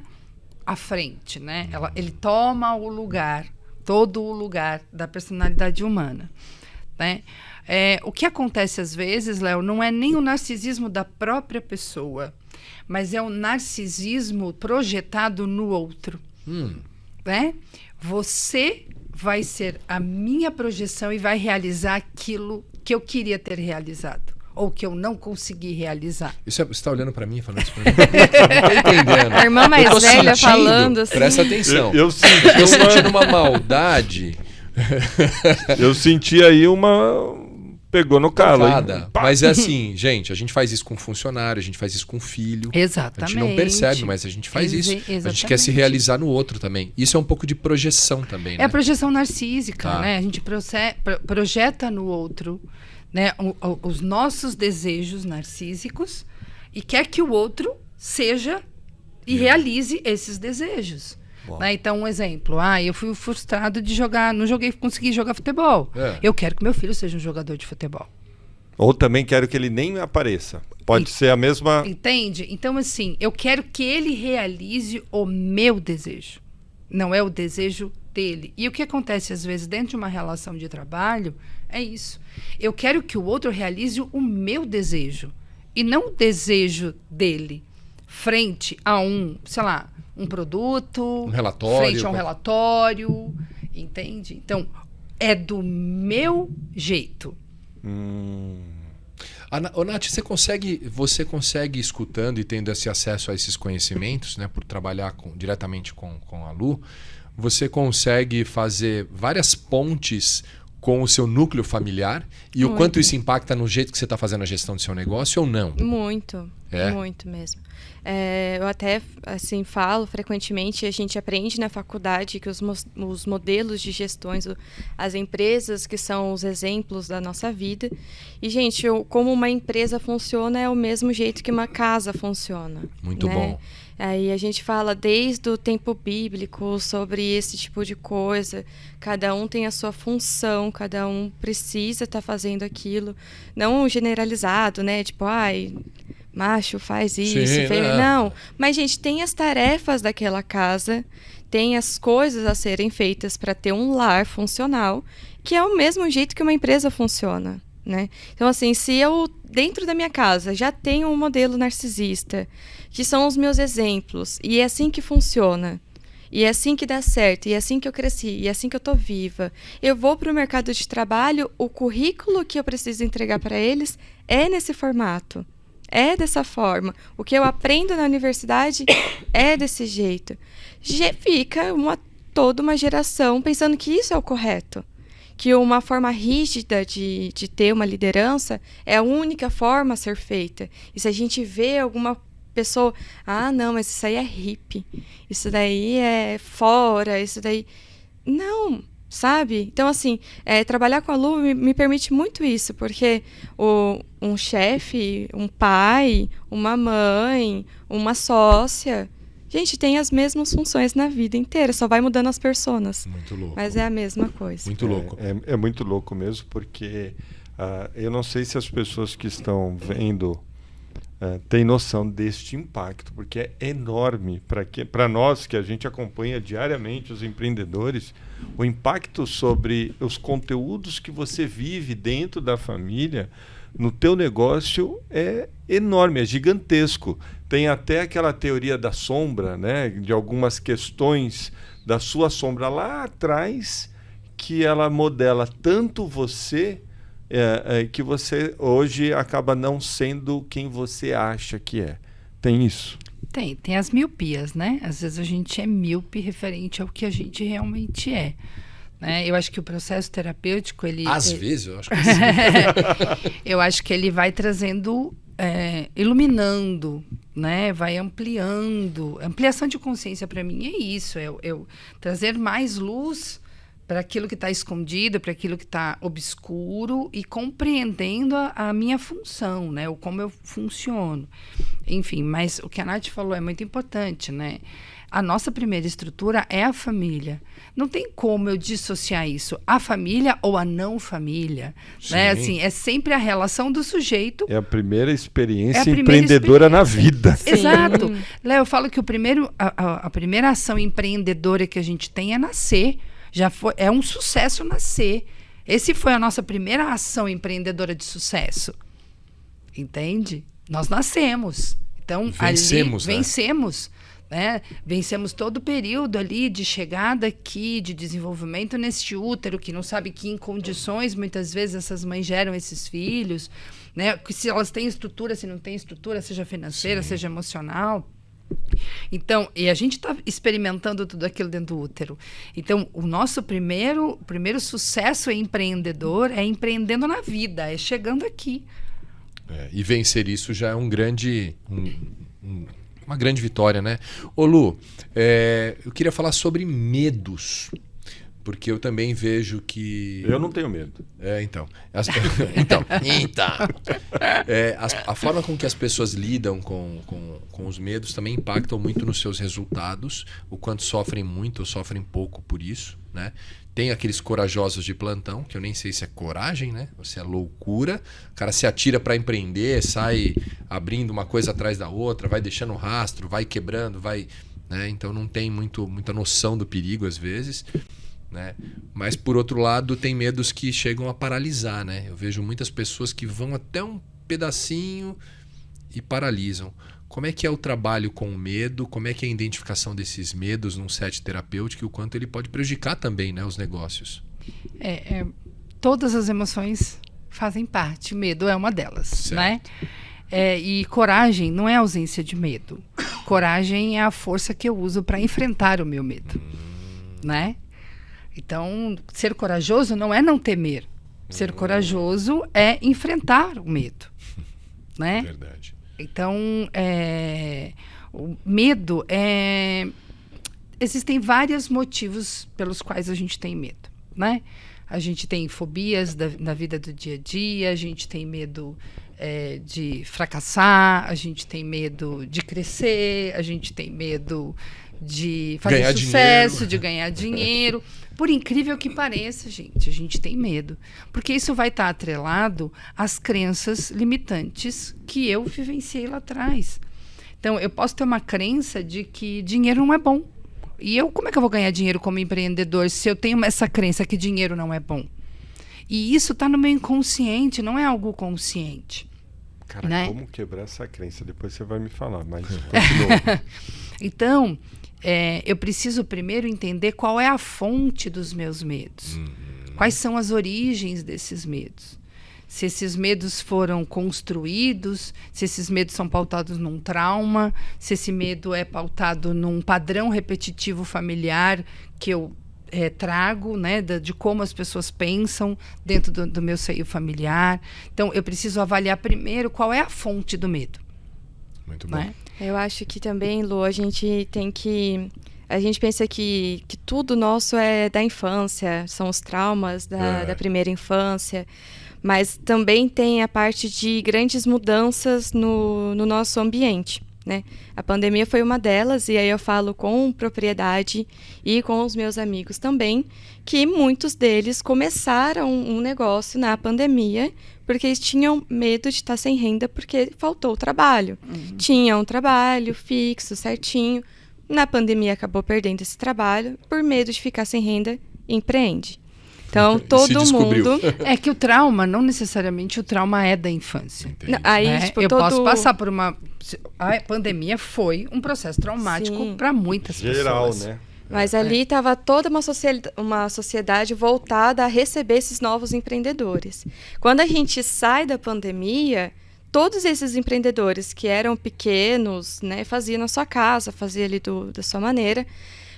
a frente, né? Ele toma o lugar, todo o lugar da personalidade humana. Né? O que acontece às vezes, Léo, não é nem o narcisismo da própria pessoa, mas é o narcisismo projetado no outro. Né? Você vai ser a minha projeção e vai realizar aquilo que eu queria ter realizado, ou que eu não consegui realizar. Você está olhando para mim, falando isso para mim? Não tô entendendo. A irmã mais velha falando assim. Presta atenção. Eu Estou sentindo uma maldade. Eu senti aí pegou no calo. Mas é assim, gente, a gente faz isso com funcionário, a gente faz isso com filho. Exatamente. A gente não percebe, mas a gente faz isso. A gente quer se realizar no outro também. Isso é um pouco de projeção também, né? É a projeção narcísica, Tá. né? A gente projeta no outro, né, os nossos desejos narcísicos e quer que o outro seja e realize esses desejos. Né? Então, um exemplo. Eu fui frustrado de jogar, consegui jogar futebol. Eu quero que meu filho seja um jogador de futebol. Ou também quero que ele nem apareça. Pode ser a mesma... Entende? Então, assim, eu quero que ele realize o meu desejo. Não é o desejo dele. E o que acontece, às vezes, dentro de uma relação de trabalho, é isso. Eu quero que o outro realize o meu desejo. E não o desejo dele. Frente a um produto, um relatório, frente a um relatório, entende? Então, é do meu jeito. Ô, Nath, você consegue escutando e tendo esse acesso a esses conhecimentos, né, por trabalhar diretamente com a Lu, você consegue fazer várias pontes com o seu núcleo familiar e o quanto isso impacta no jeito que você está fazendo a gestão do seu negócio ou não? Muito mesmo. Eu até assim falo frequentemente, a gente aprende na faculdade que os modelos de gestões, as empresas que são os exemplos da nossa vida. E, gente, como uma empresa funciona é o mesmo jeito que uma casa funciona. Muito bom. Aí a gente fala desde o tempo bíblico sobre esse tipo de coisa. Cada um tem a sua função, cada um precisa estar fazendo aquilo. Não generalizado, né? Tipo, ai, macho faz isso, fêmea. Não. Mas, gente, tem as tarefas daquela casa, tem as coisas a serem feitas para ter um lar funcional, que é o mesmo jeito que uma empresa funciona, né? Então, assim, se eu, dentro da minha casa, já tenho um modelo narcisista, que são os meus exemplos, e é assim que funciona, e é assim que dá certo, e é assim que eu cresci, e é assim que eu tô viva, eu vou para o mercado de trabalho, o currículo que eu preciso entregar para eles é nesse formato, é dessa forma. O que eu aprendo na universidade é desse jeito. Já fica toda uma geração pensando que isso é o correto. Que uma forma rígida de ter uma liderança é a única forma a ser feita. E se a gente vê alguma pessoa, não, mas isso aí é hippie, isso daí é fora, isso daí... Não, sabe? Então, assim, trabalhar com a Lu me permite muito isso, porque um chefe, um pai, uma mãe, uma sócia... Gente, tem as mesmas funções na vida inteira, só vai mudando as personas. Muito louco. Mas é a mesma coisa. Muito louco. É muito louco mesmo, porque eu não sei se as pessoas que estão vendo têm noção deste impacto, porque é enorme para nós que a gente acompanha diariamente os empreendedores, o impacto sobre os conteúdos que você vive dentro da família, no teu negócio é enorme, é gigantesco. Tem até aquela teoria da sombra, né, de algumas questões da sua sombra lá atrás, que ela modela tanto você que você hoje acaba não sendo quem você acha que é. Tem isso? Tem as miopias, né? Às vezes a gente é míope referente ao que a gente realmente é. Né? Eu acho que o processo terapêutico, Às vezes, eu acho que eu acho que ele vai trazendo, iluminando, né? Vai ampliando. Ampliação de consciência para mim é isso, eu trazer mais luz para aquilo que está escondido, para aquilo que está obscuro e compreendendo a minha função, né? O como eu funciono. Enfim, mas o que a Nath falou é muito importante, né? A nossa primeira estrutura é a família. Não tem como eu dissociar isso, a família ou a não família. Né? Assim, é sempre a relação do sujeito. É a primeira experiência empreendedora na vida. Sim. Exato. Léo, eu falo que a primeira ação empreendedora que a gente tem é nascer. É um sucesso nascer. Esse foi a nossa primeira ação empreendedora de sucesso. Entende? Nós nascemos. Então, vencemos, ali, vencemos. Né? Vencemos todo o período ali de chegada aqui, de desenvolvimento neste útero, que não sabe que em condições, muitas vezes, essas mães geram esses filhos, né? Se elas têm estrutura, se não têm estrutura, seja financeira, Sim. seja emocional. Então, e a gente está experimentando tudo aquilo dentro do útero. Então, o nosso primeiro sucesso empreendedor é empreendendo na vida, é chegando aqui. E vencer isso já é uma grande vitória, né? Ô Lu, eu queria falar sobre medos, porque eu também vejo que... Eu não tenho medo. Então. A forma com que as pessoas lidam com os medos também impactam muito nos seus resultados, o quanto sofrem muito ou sofrem pouco por isso, né? Tem aqueles corajosos de plantão, que eu nem sei se é coragem, né? Ou se é loucura. O cara se atira para empreender, sai abrindo uma coisa atrás da outra, vai deixando rastro, vai quebrando, vai... Né? Então não tem muita noção do perigo às vezes. Né? Mas, por outro lado, tem medos que chegam a paralisar. Né? Eu vejo muitas pessoas que vão até um pedacinho e paralisam. Como é que é o trabalho com o medo? Como é que é a identificação desses medos num set terapêutico e o quanto ele pode prejudicar também, né, os negócios? Todas as emoções fazem parte. Medo é uma delas. Certo. Né? E coragem não é ausência de medo. Coragem é a força que eu uso para enfrentar o meu medo. Né? Então, ser corajoso não é não temer. Ser corajoso é enfrentar o medo. Né? Verdade. Então, o medo existem vários motivos pelos quais a gente tem medo. né? A gente tem fobias na vida do dia a dia, a gente tem medo de fracassar, a gente tem medo de crescer, a gente tem medo de fazer Ganhar sucesso, dinheiro. de ganhar dinheiro. Por incrível que pareça, gente, a gente tem medo. Porque isso vai estar atrelado às crenças limitantes que eu vivenciei lá atrás. Então, eu posso ter uma crença de que dinheiro não é bom. E como é que eu vou ganhar dinheiro como empreendedor se eu tenho essa crença que dinheiro não é bom? E isso está no meu inconsciente, não é algo consciente. Cara, né? como quebrar essa crença? Depois você vai me falar, mas continua. Então, eu preciso primeiro entender qual é a fonte dos meus medos. Quais são as origens desses medos. Se esses medos foram construídos, se esses medos são pautados num trauma, se esse medo é pautado num padrão repetitivo familiar que eu trago, né, de como as pessoas pensam dentro do meu seio familiar. Então, eu preciso avaliar primeiro qual é a fonte do medo. Muito bom. Né? Eu acho que também, Lu, a gente pensa que tudo nosso é da infância, são os traumas da primeira infância, mas também tem a parte de grandes mudanças no nosso ambiente, né? A pandemia foi uma delas, e aí eu falo com propriedade e com os meus amigos também, que muitos deles começaram um negócio na pandemia porque eles tinham medo de estar sem renda porque faltou o trabalho. Tinha um trabalho fixo, certinho. Na pandemia acabou perdendo esse trabalho, por medo de ficar sem renda, empreende. Então, todo mundo... É que o trauma, não necessariamente o trauma é da infância. Não, aí, Né? tipo, Eu posso passar por uma... A pandemia foi um processo traumático para muitas Geral, pessoas. né? Mas ali estava toda uma sociedade voltada a receber esses novos empreendedores. Quando a gente sai da pandemia, todos esses empreendedores que eram pequenos, né, faziam na sua casa, faziam ali da sua maneira,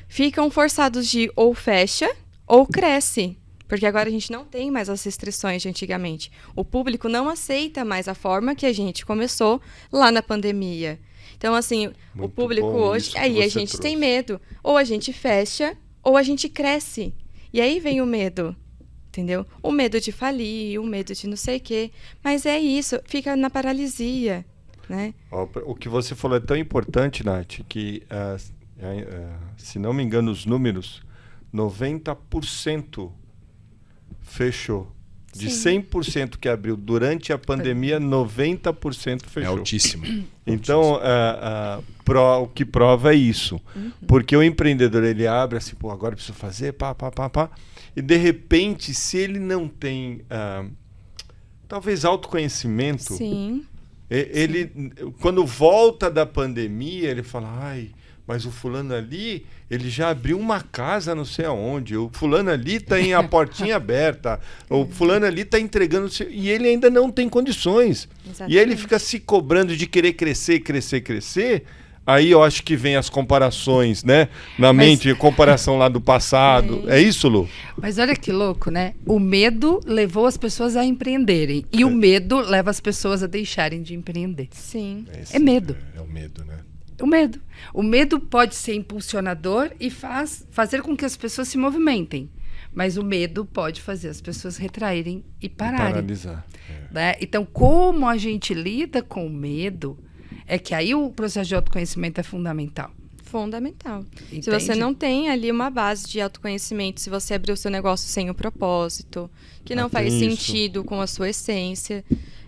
ficam forçados de ou fecha ou cresce. Porque agora a gente não tem mais as restrições de antigamente. O público não aceita mais a forma que a gente começou lá na pandemia. Então, assim, Muito o público bom hoje... isso que Aí a você gente trouxe. tem medo. Ou a gente fecha, ou a gente cresce. E aí vem o medo, entendeu? O medo de falir, o medo de não sei o quê. Mas é isso, fica na paralisia, né? O que você falou é tão importante, Nath, que, se não me engano, os números, 90% fechou. De Sim. 100% que abriu durante a pandemia, 90% fechou. É altíssimo. Então, o que prova é isso. Porque o empreendedor, ele abre assim, pô, agora eu preciso fazer, pá. E, de repente, se ele não tem, talvez, autoconhecimento, Sim. ele, quando volta da pandemia, ele fala, ai, mas o fulano ali, ele já abriu uma casa não sei aonde, o fulano ali tem a portinha aberta, o fulano ali está entregando, e ele ainda não tem condições. Exatamente. E ele fica se cobrando de querer crescer. Aí eu acho que vem as comparações, né? Na mente, comparação lá do passado. É isso, Lu? Mas olha que louco, né? O medo levou as pessoas a empreenderem. E o medo leva as pessoas a deixarem de empreender. Sim. É medo. É o medo, né? O medo. O medo pode ser impulsionador e fazer com que as pessoas se movimentem. Mas o medo pode fazer as pessoas retraírem e pararem. Paralisar. Né? Então, como a gente lida com o medo, é que aí o processo de autoconhecimento é fundamental. Fundamental. Entende? Se você não tem ali uma base de autoconhecimento, se você abrir o seu negócio sem o propósito, que não faz tem isso. sentido com a sua essência,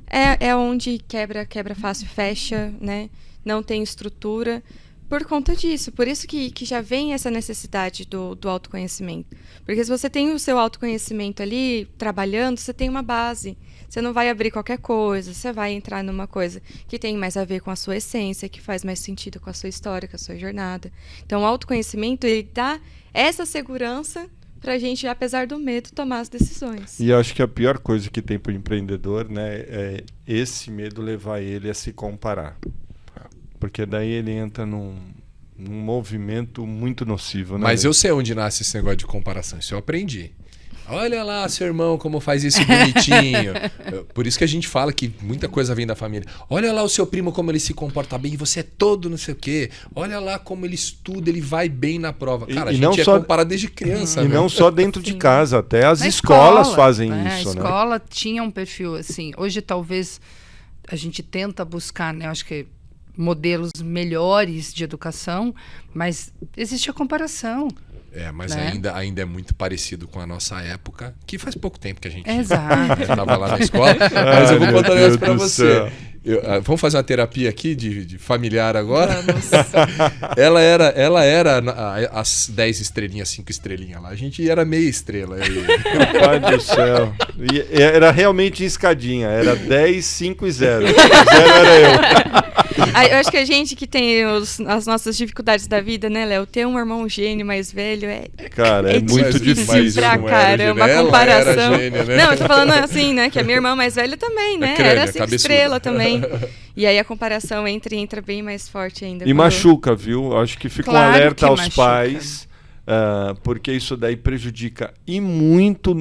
é onde quebra fácil, fecha, né? Não tem estrutura. Por conta disso. Por isso que já vem essa necessidade do autoconhecimento. Porque se você tem o seu autoconhecimento ali, trabalhando, você tem uma base. Você não vai abrir qualquer coisa, você vai entrar numa coisa que tem mais a ver com a sua essência, que faz mais sentido com a sua história, com a sua jornada. Então, o autoconhecimento, ele dá essa segurança para a gente, apesar do medo, tomar as decisões. E eu acho que a pior coisa que tem para o empreendedor, né, é esse medo levar ele a se comparar. Porque daí ele entra num movimento muito nocivo, né? Mas eu sei onde nasce esse negócio de comparação. Isso eu aprendi. Olha lá, seu irmão, como faz isso bonitinho. Por isso que a gente fala que muita coisa vem da família. Olha lá o seu primo, como ele se comporta bem, e você é todo não sei o quê. Olha lá como ele estuda, ele vai bem na prova. Cara, a gente é comparado desde criança. E né? não só dentro de casa, até as Na escolas escola, fazem né? isso, A né? escola tinha um perfil assim. Hoje, talvez, a gente tenta buscar, né? Eu acho que modelos melhores de educação, mas existe a comparação. Mas né? ainda é muito parecido com a nossa época, que faz pouco tempo que a gente Exato. estava lá na escola. Mas eu vou contar um negócio para você. céu. Vamos fazer uma terapia aqui de familiar agora? Vamos. Ela era as 10 estrelinhas, 5 estrelinhas lá. A gente era meia estrela. Pai do céu. E era realmente escadinha. Era 10, 5 e 0. 0 era eu. Eu acho que a gente que tem as nossas dificuldades da vida, né, Léo? Ter um irmão gênio mais velho Cara, é muito difícil. pra não era caramba, gênio. a comparação. Ela era gênia, né? Não, eu tô falando assim, né? Que a minha irmã mais velha também, né? crânio, Era 5 cabeçuda. estrelas também. E aí a comparação entra bem mais forte ainda. E machuca, viu? Acho que fica Claro um alerta que aos machuca. pais, porque isso daí prejudica e muito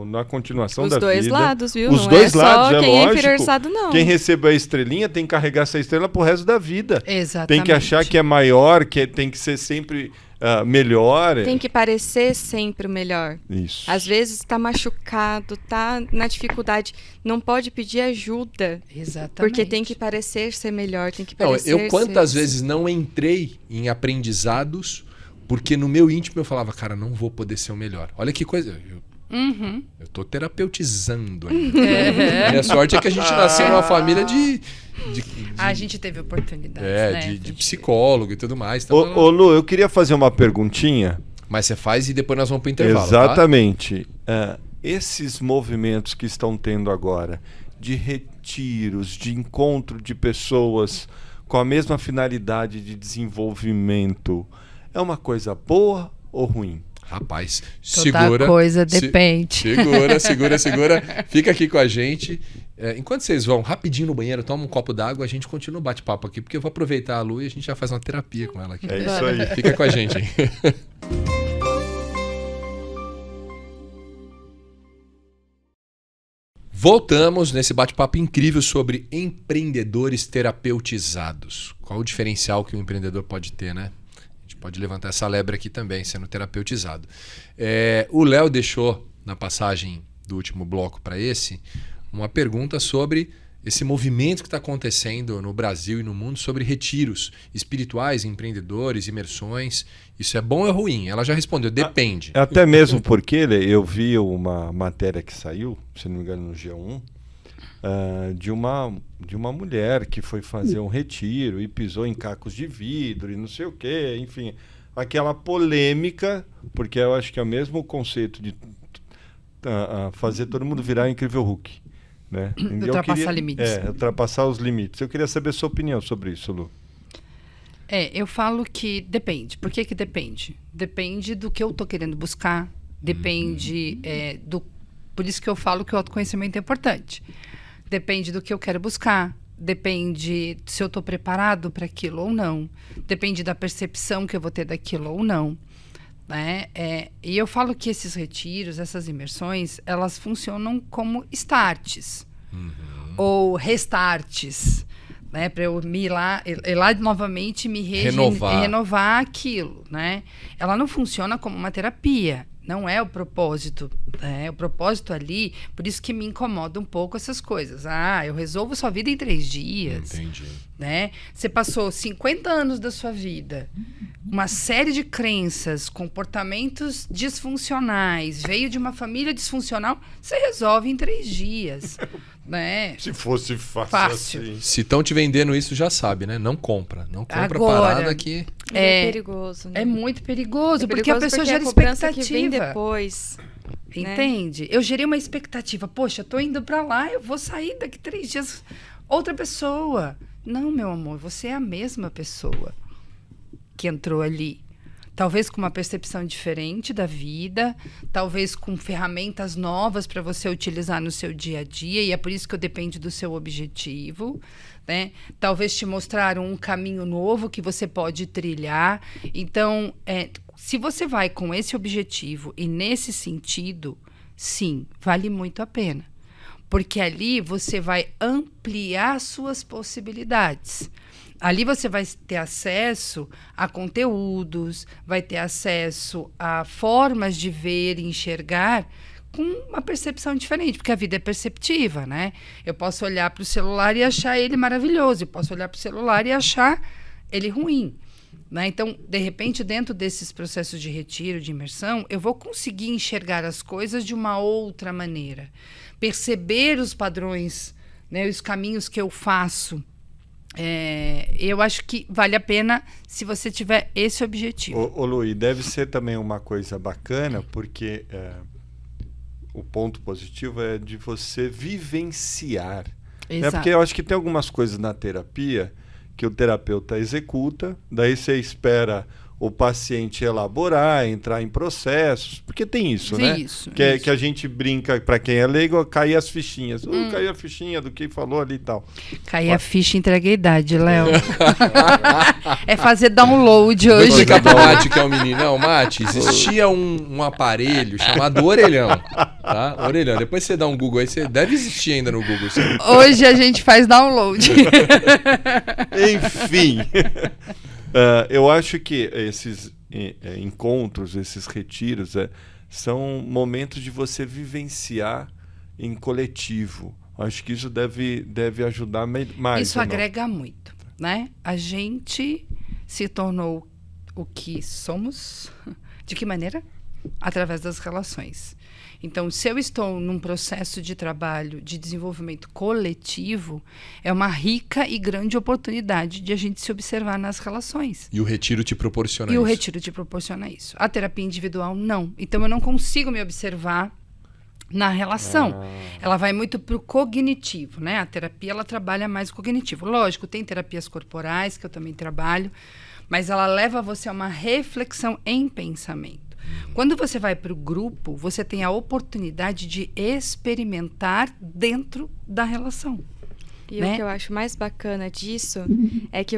na continuação Os da dois vida. lados, viu? Os Não dois é lados, só é quem é lógico. inferiorçado, não. Quem recebeu a estrelinha tem que carregar essa estrela pro resto da vida. Exatamente. Tem que achar que é maior, tem que ser sempre melhor. Tem que parecer sempre o melhor. Isso. Às vezes tá machucado, tá na dificuldade, não pode pedir ajuda, Exatamente. porque tem que parecer ser melhor, tem que Não, parecer eu quantas ser... vezes não entrei em aprendizados porque no meu íntimo eu falava, cara, não vou poder ser o melhor. Olha que coisa. Eu tô terapeutizando ainda. Minha sorte é que a gente nasceu numa família de A gente teve oportunidade, né? de psicólogo e tudo mais. Então, Ô Lu, eu queria fazer uma perguntinha. mas você faz e depois nós vamos pro intervalo. Exatamente. Esses movimentos que estão tendo agora de retiros, de encontro de pessoas com a mesma finalidade de desenvolvimento, é uma coisa boa ou ruim? Rapaz, Toda segura. coisa depende. Segura. Fica aqui com a gente. Enquanto vocês vão rapidinho no banheiro, toma um copo d'água, a gente continua o bate-papo aqui, porque eu vou aproveitar a Lu e a gente já faz uma terapia com ela aqui. É isso aí. Fica com a gente, hein? Voltamos nesse bate-papo incrível sobre empreendedores terapeutizados. Qual o diferencial que o empreendedor pode ter, né? A gente pode levantar essa lebre aqui também, sendo terapeutizado. O Léo deixou, na passagem do último bloco para esse, uma pergunta sobre esse movimento que está acontecendo no Brasil e no mundo sobre retiros espirituais, empreendedores, imersões. Isso é bom ou é ruim? Ela já respondeu, depende. Até mesmo porque eu vi uma matéria que saiu, se não me engano, no G1, de uma mulher que foi fazer um retiro e pisou em cacos de vidro e não sei o quê, enfim, aquela polêmica, porque eu acho que é o mesmo conceito de fazer todo mundo virar Incrível Hulk. Né? Ultrapassar limites. Ultrapassar os limites. Eu queria saber a sua opinião sobre isso, Lu. Eu falo que depende. Por que depende? Depende do que eu tô querendo buscar. Depende Por isso que eu falo que o autoconhecimento é importante. Depende do que eu quero buscar. Depende se eu tô preparado para aquilo ou não. Depende da percepção que eu vou ter daquilo ou não. Né? E eu falo que esses retiros, essas imersões, elas funcionam como starts ou restarts, né? Para eu ir lá novamente me renovar aquilo, né? Ela não funciona como uma terapia, não é o propósito, né? O propósito ali, por isso que me incomoda um pouco essas coisas. Eu resolvo sua vida em 3 dias. Entendi. Né? Você passou 50 anos da sua vida, uma série de crenças, comportamentos disfuncionais, veio de uma família disfuncional, você resolve em 3 dias. Né? Se fosse fácil. Assim. Se estão te vendendo isso, já sabe, né? Não compra. Não compra Agora, parada que... É perigoso, né? É muito perigoso, porque perigoso a pessoa gera expectativa. Que vem expectativa. depois. Entende? Eu gerei uma expectativa. Poxa, eu tô indo pra lá, eu vou sair daqui 3 dias. Outra pessoa. Não, meu amor, você é a mesma pessoa que entrou ali. Talvez com uma percepção diferente da vida, talvez com ferramentas novas para você utilizar no seu dia a dia, e é por isso que depende do seu objetivo, né? Talvez te mostrar um caminho novo que você pode trilhar. Então, se você vai com esse objetivo e nesse sentido, Sim, vale muito a pena. Porque ali você vai ampliar suas possibilidades. Ali você vai ter acesso a conteúdos, vai ter acesso a formas de ver e enxergar com uma percepção diferente, porque a vida é perceptiva, né? Eu posso olhar para o celular e achar ele maravilhoso, eu posso olhar para o celular e achar ele ruim, né? Então, de repente, dentro desses processos de retiro, de imersão, eu vou conseguir enxergar as coisas de uma outra maneira, perceber os padrões, né, os caminhos que eu faço. Eu acho que vale a pena se você tiver esse objetivo. Ô Lu, e deve ser também uma coisa bacana, porque o ponto positivo é de você vivenciar. Né? Porque eu acho que tem algumas coisas na terapia que o terapeuta executa, daí você espera o paciente elaborar, entrar em processos, porque tem isso, né? Isso. Que a gente brinca, para quem é leigo, cair as fichinhas. Caiu a fichinha do que falou ali e tal. Cair a ficha, entrega a idade, Léo. É fazer download hoje. Vou explicar pro Mate, que é o menino. Não, Mate, existia um aparelho chamado orelhão. Tá? Orelhão. Depois você dá um Google aí, você deve existir ainda no Google. Hoje a gente faz download. Enfim. Eu acho que esses encontros, esses retiros, são momentos de você vivenciar em coletivo. Acho que isso deve ajudar mais. Isso agrega muito, né? A gente se tornou o que somos. De que maneira? Através das relações. Então, se eu estou num processo de trabalho, de desenvolvimento coletivo, é uma rica e grande oportunidade de a gente se observar nas relações. E o retiro te proporciona isso. E o retiro te proporciona isso. A terapia individual, não. Então, eu não consigo me observar na relação. Ela vai muito para o cognitivo, né? A terapia, ela trabalha mais o cognitivo. Lógico, tem terapias corporais, que eu também trabalho, mas ela leva você a uma reflexão em pensamento. Quando você vai para o grupo, você tem a oportunidade de experimentar dentro da relação. E né? O que eu acho mais bacana disso é que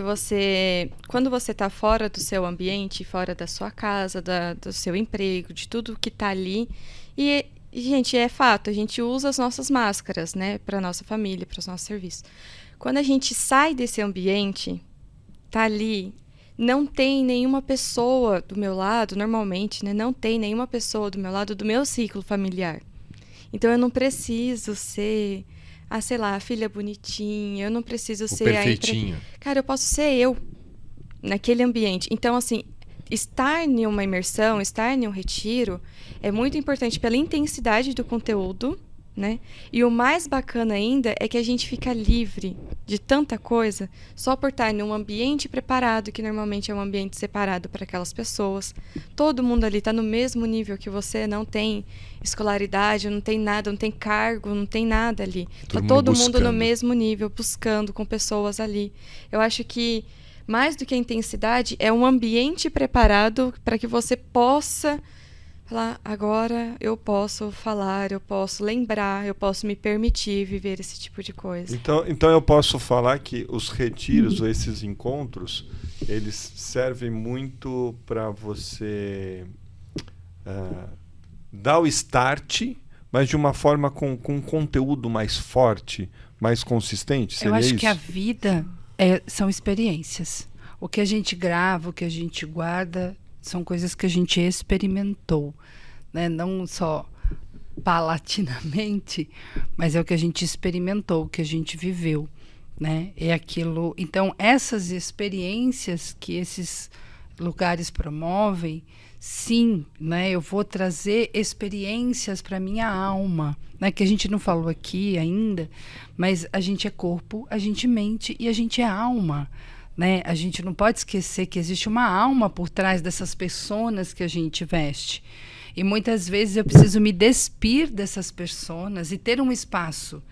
quando você está fora do seu ambiente, fora da sua casa, do seu emprego, de tudo que está ali, e, gente, é fato, a gente usa as nossas máscaras, né, para nossa família, para os nossos serviços. Quando a gente sai desse ambiente, tá ali, não tem nenhuma pessoa do meu lado, normalmente, né, não tem nenhuma pessoa do meu lado do meu ciclo familiar. Então eu não preciso ser, sei lá, a filha bonitinha, eu não preciso ser perfeitinho. Cara, eu posso ser eu naquele ambiente. Então, assim, estar em uma imersão, estar em um retiro é muito importante pela intensidade do conteúdo, né? E o mais bacana ainda é que a gente fica livre de tanta coisa só por estar em um ambiente preparado, que normalmente é um ambiente separado para aquelas pessoas. Todo mundo ali está no mesmo nível que você, não tem escolaridade, não tem nada, não tem cargo, não tem nada ali. Está todo mundo no mesmo nível, buscando com pessoas ali. Eu acho que mais do que a intensidade, é um ambiente preparado para que você possa falar, agora eu posso falar, eu posso lembrar, eu posso me permitir viver esse tipo de coisa. Então eu posso falar que os retiros ou esses encontros, eles servem muito para você dar o start, mas de uma forma com um conteúdo mais forte, mais consistente? Seria eu acho isso? que a vida são experiências. O que a gente grava, o que a gente guarda, são coisas que a gente experimentou, né? Não só palatinamente, mas é o que a gente experimentou, o que a gente viveu, né? É aquilo. Então, essas experiências que esses lugares promovem, sim, né? Eu vou trazer experiências para minha alma, né? Que a gente não falou aqui ainda, mas a gente é corpo, a gente mente e a gente é alma. Né? A gente não pode esquecer que existe uma alma por trás dessas personas que a gente veste. E muitas vezes eu preciso me despir dessas personas e ter um espaço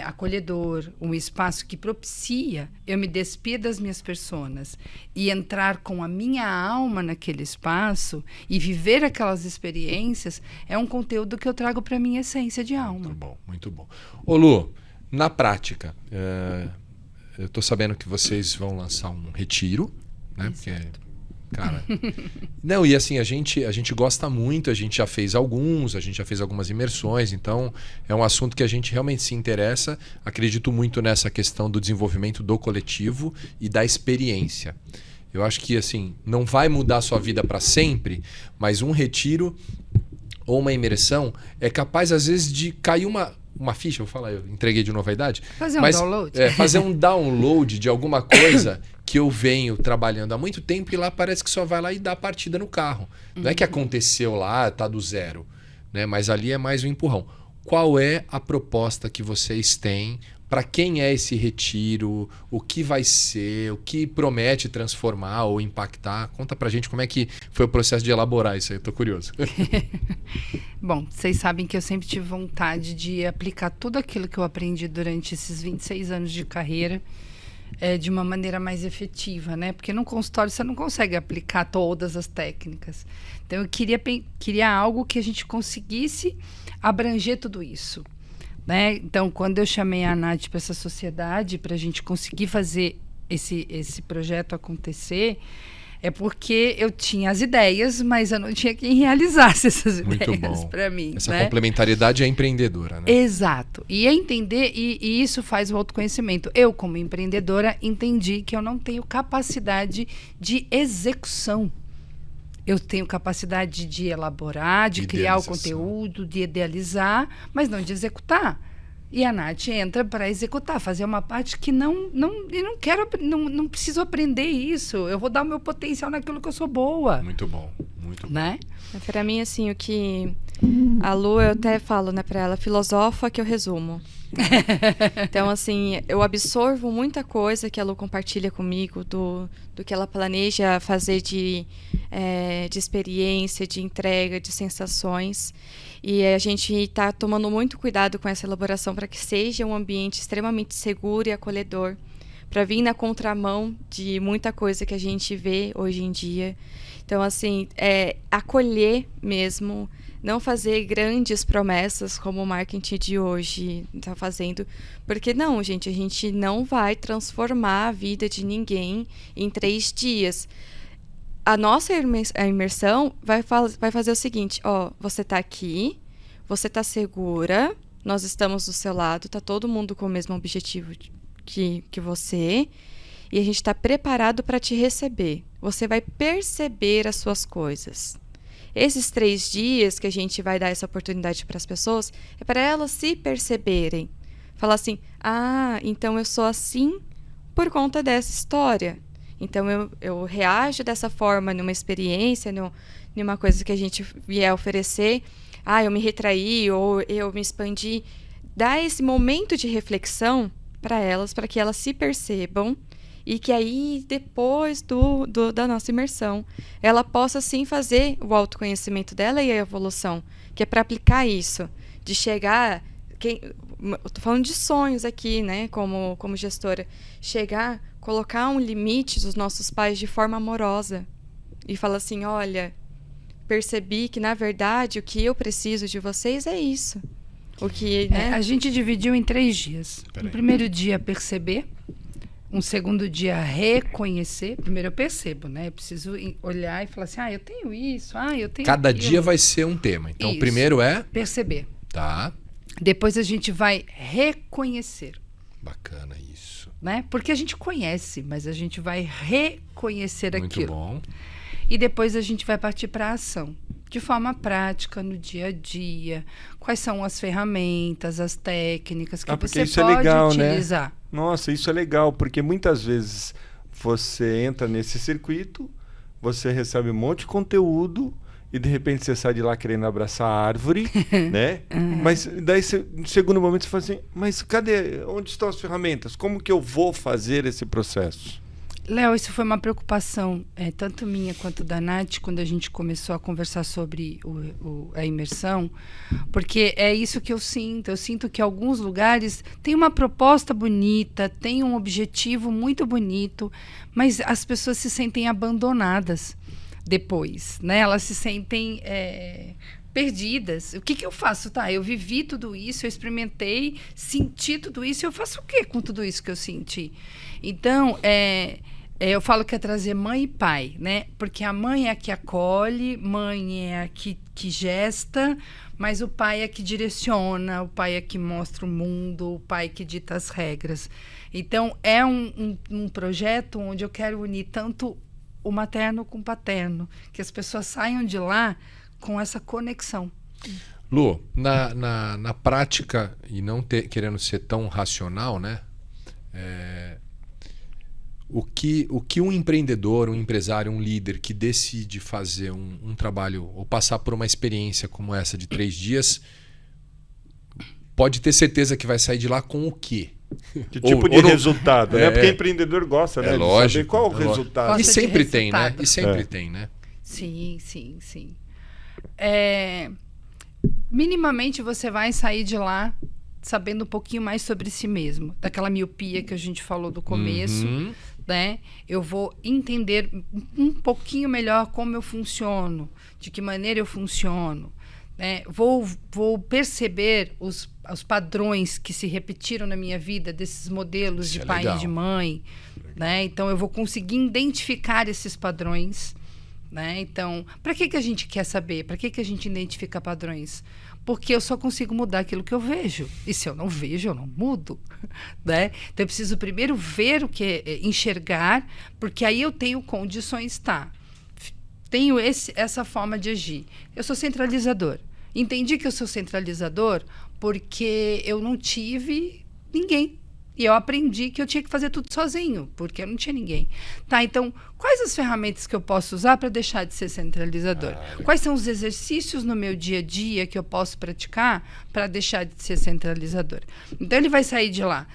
acolhedor, um espaço que propicia eu me despir das minhas personas e entrar com a minha alma naquele espaço e viver aquelas experiências, é um conteúdo que eu trago para a minha essência de alma. Muito bom, muito bom. Ô Lu, na prática, eu estou sabendo que vocês vão lançar um retiro, né? Porque Cara. Não, e assim, a gente gosta muito, a gente já fez algumas imersões, então é um assunto que a gente realmente se interessa. Acredito muito nessa questão do desenvolvimento do coletivo e da experiência. Eu acho que assim, não vai mudar a sua vida para sempre, mas um retiro ou uma imersão é capaz, às vezes, de cair uma ficha, vou falar, eu entreguei de novo a idade. Fazer um download. Fazer um download de alguma coisa que eu venho trabalhando há muito tempo e lá parece que só vai lá e dá a partida no carro. Não é que aconteceu lá, tá do zero, né? Mas ali é mais um empurrão. Qual é a proposta que vocês têm? Para quem é esse retiro? O que vai ser? O que promete transformar ou impactar? Conta pra gente como é que foi o processo de elaborar isso aí, eu tô curioso. Bom, vocês sabem que eu sempre tive vontade de aplicar tudo aquilo que eu aprendi durante esses 26 anos de carreira de uma maneira mais efetiva, né? Porque no consultório você não consegue aplicar todas as técnicas. Então eu queria algo que a gente conseguisse abranger tudo isso. Né? Então, quando eu chamei a Nath para essa sociedade, para a gente conseguir fazer esse projeto acontecer, é porque eu tinha as ideias, mas eu não tinha quem realizasse essas ideias para mim. Essa né? complementariedade é empreendedora, né? Exato. E é entender, e isso faz o autoconhecimento. Eu, como empreendedora, entendi que eu não tenho capacidade de execução. Eu tenho capacidade de elaborar, de criar o conteúdo, de idealizar, mas não de executar. E a Nath entra para executar, fazer uma parte que eu não preciso aprender isso. Eu vou dar o meu potencial naquilo que eu sou boa. Muito bom, muito bom. Né? Para mim, assim, o que a Lu, eu até falo, né, para ela, filosofa que eu resumo. Então, assim, eu absorvo muita coisa que a Lu compartilha comigo, do que ela planeja fazer de experiência, de entrega, de sensações. E a gente está tomando muito cuidado com essa elaboração para que seja um ambiente extremamente seguro e acolhedor, para vir na contramão de muita coisa que a gente vê hoje em dia. Então, assim, acolher mesmo, não fazer grandes promessas como o marketing de hoje está fazendo. Porque não, gente, a gente não vai transformar a vida de ninguém em 3 dias. A nossa imersão vai fazer o seguinte, você está aqui, você está segura, nós estamos do seu lado, está todo mundo com o mesmo objetivo que você, e a gente está preparado para te receber. Você vai perceber as suas coisas. Esses 3 dias que a gente vai dar essa oportunidade para as pessoas, é para elas se perceberem. Falar assim, então eu sou assim por conta dessa história. Então eu reajo dessa forma numa experiência, numa coisa que a gente vier oferecer. Eu me retraí ou eu me expandi. Dá esse momento de reflexão para elas, para que elas se percebam e que aí, depois da nossa imersão, ela possa, sim, fazer o autoconhecimento dela e a evolução, que é para aplicar isso, de chegar... Eu tô falando de sonhos aqui, né, como gestora. Chegar, colocar um limite dos nossos pais de forma amorosa e falar assim, olha, percebi que, na verdade, o que eu preciso de vocês é isso. O que, né? A gente dividiu em 3 dias. No primeiro dia, perceber. Um segundo dia, reconhecer. Primeiro eu percebo, né? Eu preciso olhar e falar assim, eu tenho isso, eu tenho Cada aquilo. dia vai ser um tema. Então, o primeiro é... perceber. Tá. Depois a gente vai reconhecer. Bacana isso. Né? Porque a gente conhece, mas a gente vai reconhecer aquilo. Muito bom. E depois a gente vai partir para a ação. De forma prática, no dia a dia. Quais são as ferramentas, as técnicas que você isso pode é legal, utilizar. Né? Nossa, isso é legal, porque muitas vezes você entra nesse circuito, você recebe um monte de conteúdo e de repente você sai de lá querendo abraçar a árvore, né? Mas daí, no segundo momento, você fala assim, mas cadê? Onde estão as ferramentas? Como que eu vou fazer esse processo? Léo, isso foi uma preocupação, tanto minha quanto da Nath, quando a gente começou a conversar sobre a imersão, porque é isso que eu sinto. Eu sinto que alguns lugares têm uma proposta bonita, tem um objetivo muito bonito, mas as pessoas se sentem abandonadas depois, né? Elas se sentem perdidas. O que eu faço? Eu vivi tudo isso, eu experimentei, senti tudo isso, eu faço o quê com tudo isso que eu senti? Então, Eu falo que é trazer mãe e pai, né? Porque a mãe é a que acolhe, mãe é a que gesta, mas o pai é que direciona, o pai é que mostra o mundo, o pai que dita as regras. Então, é um projeto onde eu quero unir tanto o materno com o paterno, que as pessoas saiam de lá com essa conexão. Lu, na prática, e não querendo ser tão racional, né? O que um empreendedor, um empresário, um líder que decide fazer um trabalho ou passar por uma experiência como essa de 3 dias, pode ter certeza que vai sair de lá com o quê? Que tipo de resultado, né? Porque empreendedor gosta, né? É lógico. De saber qual o resultado. Gosta E de sempre tem, né? resultado. E sempre tem, né? Sim. Minimamente você vai sair de lá sabendo um pouquinho mais sobre si mesmo. Daquela miopia que a gente falou do começo, né? Eu vou entender um pouquinho melhor como eu funciono, de que maneira eu funciono. Né? Vou perceber os padrões que se repetiram na minha vida, desses modelos Isso de é pai legal. e de mãe. Né? Então, eu vou conseguir identificar esses padrões. Né? Então, para que a gente quer saber? Para que a gente identifica padrões? Porque eu só consigo mudar aquilo que eu vejo. E se eu não vejo, eu não mudo. Né? Então, eu preciso primeiro ver o que é enxergar, porque aí eu tenho condições, tenho essa forma de agir. Eu sou centralizador. Entendi que eu sou centralizador porque eu não tive ninguém. E eu aprendi que eu tinha que fazer tudo sozinho, porque eu não tinha ninguém. Então, quais as ferramentas que eu posso usar para deixar de ser centralizador? Quais são os exercícios no meu dia a dia que eu posso praticar para deixar de ser centralizador? Então, ele vai sair de lá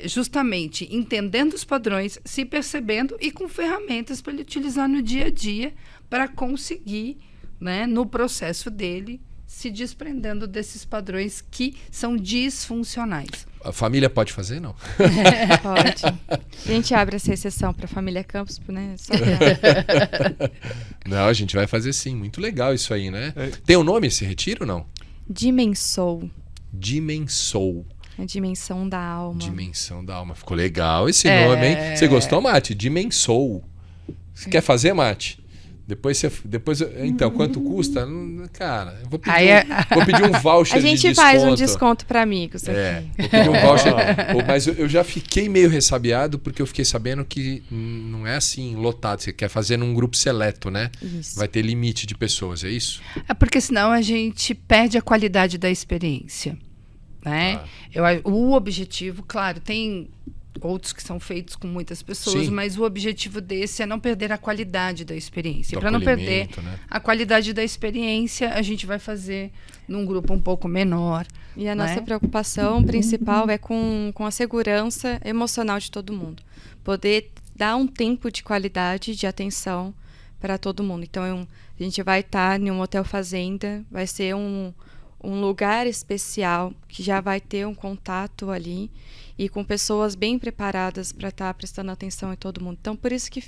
justamente entendendo os padrões, se percebendo e com ferramentas para ele utilizar no dia a dia para conseguir, né, no processo dele, se desprendendo desses padrões que são disfuncionais. A família pode fazer, não? Pode. A gente abre essa exceção para a família Campos, né? Só pra... Não, a gente vai fazer sim. Muito legal isso aí, né? Tem um nome esse retiro ou não? Dimensou. Dimensou. A dimensão da alma. Dimensão da alma. Ficou legal esse nome, hein? Você gostou, Mate? Dimensou. Você quer fazer, Mate? Depois então, quanto custa? Cara, eu vou pedir um voucher a de gente desconto. faz um desconto para amigos aqui. Vou pedir um voucher. Mas eu já fiquei meio ressabiado porque eu fiquei sabendo que não é assim lotado. Você quer fazer num grupo seleto, né? Isso. Vai ter limite de pessoas, é isso? É porque senão a gente perde a qualidade da experiência. Né? O objetivo, claro, tem outros que são feitos com muitas pessoas, Sim. mas o objetivo desse é não perder a qualidade da experiência. Do Para não perder acolhimento, né? a qualidade da experiência, a gente vai fazer num grupo um pouco menor. E a nossa preocupação principal é com a segurança emocional de todo mundo. Poder dar um tempo de qualidade, de atenção para todo mundo. Então, a gente vai estar em um hotel fazenda, vai ser um lugar especial, que já vai ter um contato ali e com pessoas bem preparadas para estar prestando atenção em todo mundo. Então, por isso que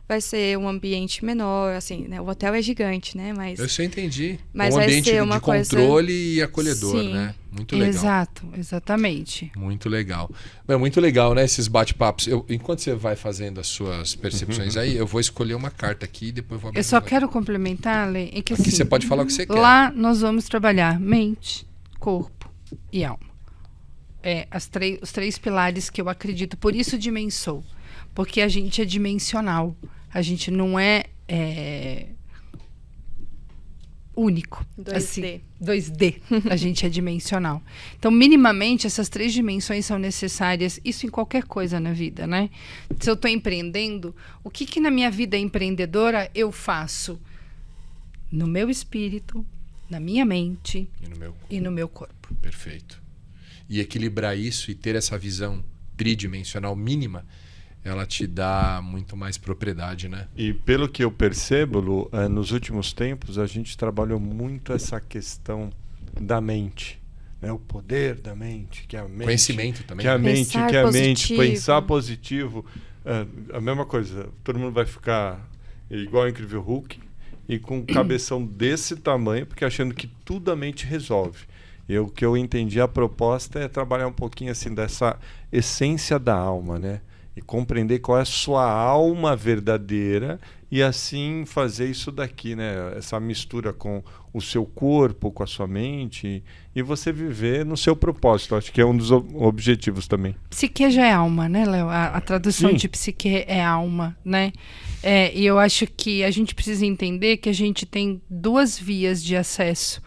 vai ser um ambiente menor, assim, né? O hotel é gigante, né? Mas Eu sei, entendi. Mas um vai ambiente ser uma de controle e acolhedor, Sim. né? Muito legal. Exato, exatamente. Muito legal. Muito legal, né? Esses bate-papos. Enquanto você vai fazendo as suas percepções aí, eu vou escolher uma carta aqui e depois vou abrir. Eu só quero complementar, Lê, é que Aqui assim, você pode falar o que você quer. lá nós vamos trabalhar mente, corpo e alma. Os 3 pilares que eu acredito. Por isso dimensou. Porque a gente é dimensional. A gente não é único. 2D. Assim, 2D. A gente é dimensional. Então, minimamente, essas 3 dimensões são necessárias. Isso em qualquer coisa na vida, né? Se eu estou empreendendo, o que na minha vida empreendedora eu faço? No meu espírito, na minha mente e no meu corpo. Perfeito. E equilibrar isso e ter essa visão tridimensional mínima, ela te dá muito mais propriedade, né? E pelo que eu percebo, Lu, nos últimos tempos a gente trabalhou muito essa questão da mente, né? O poder da mente, que é a mente. Conhecimento também. Que é a né? mente, Pensar que é a mente, positivo. pensar positivo. A mesma coisa, todo mundo vai ficar igual ao Incrível Hulk e com um cabeção desse tamanho, porque achando que tudo a mente resolve. O que eu entendi, a proposta é trabalhar um pouquinho assim dessa essência da alma, né? e compreender qual é a sua alma verdadeira e assim fazer isso daqui, né? Essa mistura com o seu corpo, com a sua mente e você viver no seu propósito. Acho que é um dos objetivos também. Psique já é alma, né, Léo? A tradução Sim. de psique é alma, né? E eu acho que a gente precisa entender que a gente tem 2 vias de acesso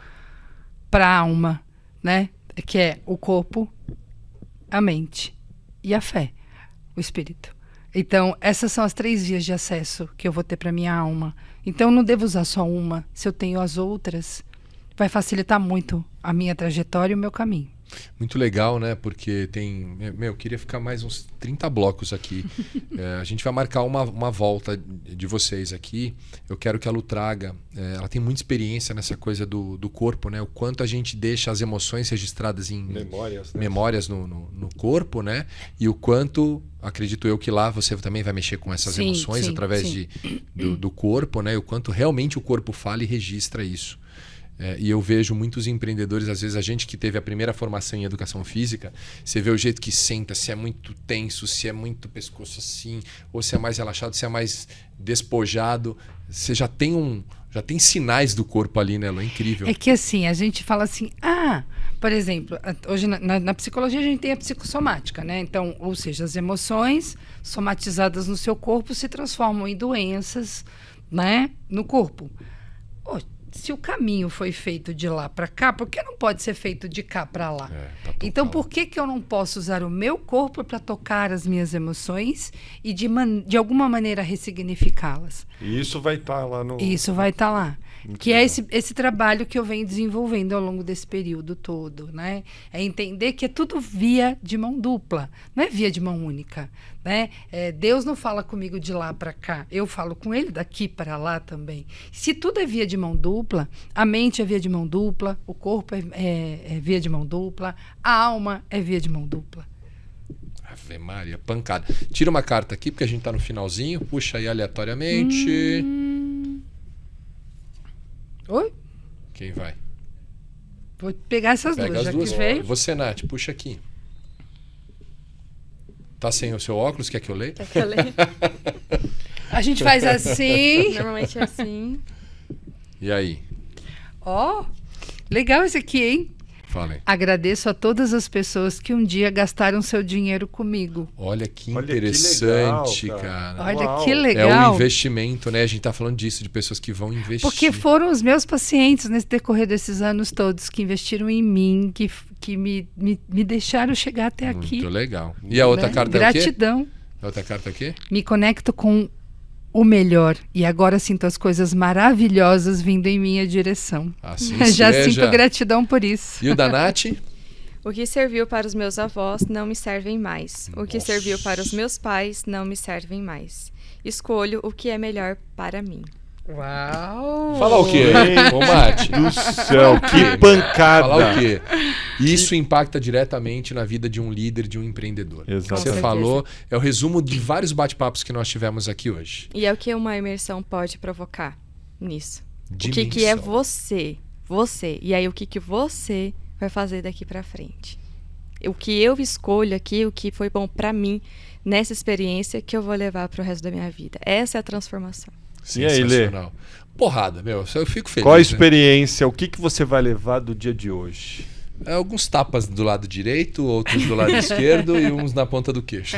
para a alma, né? Que é o corpo, a mente e a fé, o espírito. Então, essas são as 3 vias de acesso que eu vou ter para minha alma. Então, eu não devo usar só uma. Se eu tenho as outras, vai facilitar muito a minha trajetória e o meu caminho. Muito legal, né? Porque tem... eu queria ficar mais uns 30 blocos aqui. A gente vai marcar uma volta de vocês aqui. Eu quero que a Lu traga... ela tem muita experiência nessa coisa do corpo, né? O quanto a gente deixa as emoções registradas em memórias no corpo, né? E o quanto, acredito eu, que lá você também vai mexer com essas emoções através do corpo, né? E o quanto realmente o corpo fala e registra isso. E eu vejo muitos empreendedores, às vezes a gente que teve a primeira formação em educação física, você vê o jeito que senta, se é muito tenso, se é muito pescoço assim, ou se é mais relaxado, se é mais despojado. Você já tem sinais do corpo ali, né, Lu? É incrível. É que assim, a gente fala assim, por exemplo, hoje na psicologia a gente tem a psicossomática, né? Então, ou seja, as emoções somatizadas no seu corpo se transformam em doenças, né, no corpo. Se o caminho foi feito de lá para cá, por que não pode ser feito de cá para lá? Então, por que eu não posso usar o meu corpo para tocar as minhas emoções e de alguma maneira ressignificá-las? E isso vai estar lá no... Isso vai estar lá. Que é esse trabalho que eu venho desenvolvendo ao longo desse período todo, né? É entender que é tudo via de mão dupla, não é via de mão única, né? Deus não fala comigo de lá para cá, eu falo com ele daqui para lá também. Se tudo é via de mão dupla, a mente é via de mão dupla, o corpo é via de mão dupla, a alma é via de mão dupla. Ave Maria, pancada. Tira uma carta aqui, porque a gente tá no finalzinho, puxa aí aleatoriamente. Oi? Quem vai? Vou pegar essas Pega duas, as já duas. que veio. Você, Nath, puxa aqui. Tá sem o seu óculos? Quer que eu leia? Quer que eu leia? A gente faz assim. Normalmente é assim. E aí? Legal esse aqui, hein? Falem. Agradeço a todas as pessoas que um dia gastaram seu dinheiro comigo. Olha que Olha que interessante, legal, cara. Olha Uau. que É legal. um investimento, né? A gente tá falando disso, de pessoas que vão investir. Porque foram os meus pacientes nesse decorrer desses anos todos que investiram em mim, que me deixaram chegar até aqui. Muito legal. E a outra né? carta é o quê? Gratidão. A outra carta é o quê? Me conecto com o melhor e agora sinto as coisas maravilhosas vindo em minha direção. Assim Já seja. sinto gratidão por isso. E o da Nath? O que serviu para os meus avós não me servem mais. O que Nossa. serviu para os meus pais não me servem mais. Escolho o que é melhor para mim. Uau! Falar o quê? Ô, Mate. Do céu, que pancada! Falar o quê? Isso impacta diretamente na vida de um líder, de um empreendedor. Exatamente. Você falou, é o resumo de vários bate-papos que nós tivemos aqui hoje. E é o que uma imersão pode provocar nisso. O que é Dimensão. você? Você. E aí, o que você vai fazer daqui pra frente? O que eu escolho aqui, o que foi bom pra mim nessa experiência que eu vou levar pro resto da minha vida. Essa é a transformação. E aí, Lê? Sensacional. Porrada, meu. Eu fico feliz. Qual a né? experiência? O que você vai levar do dia de hoje? Alguns tapas do lado direito, outros do lado esquerdo e uns na ponta do queixo.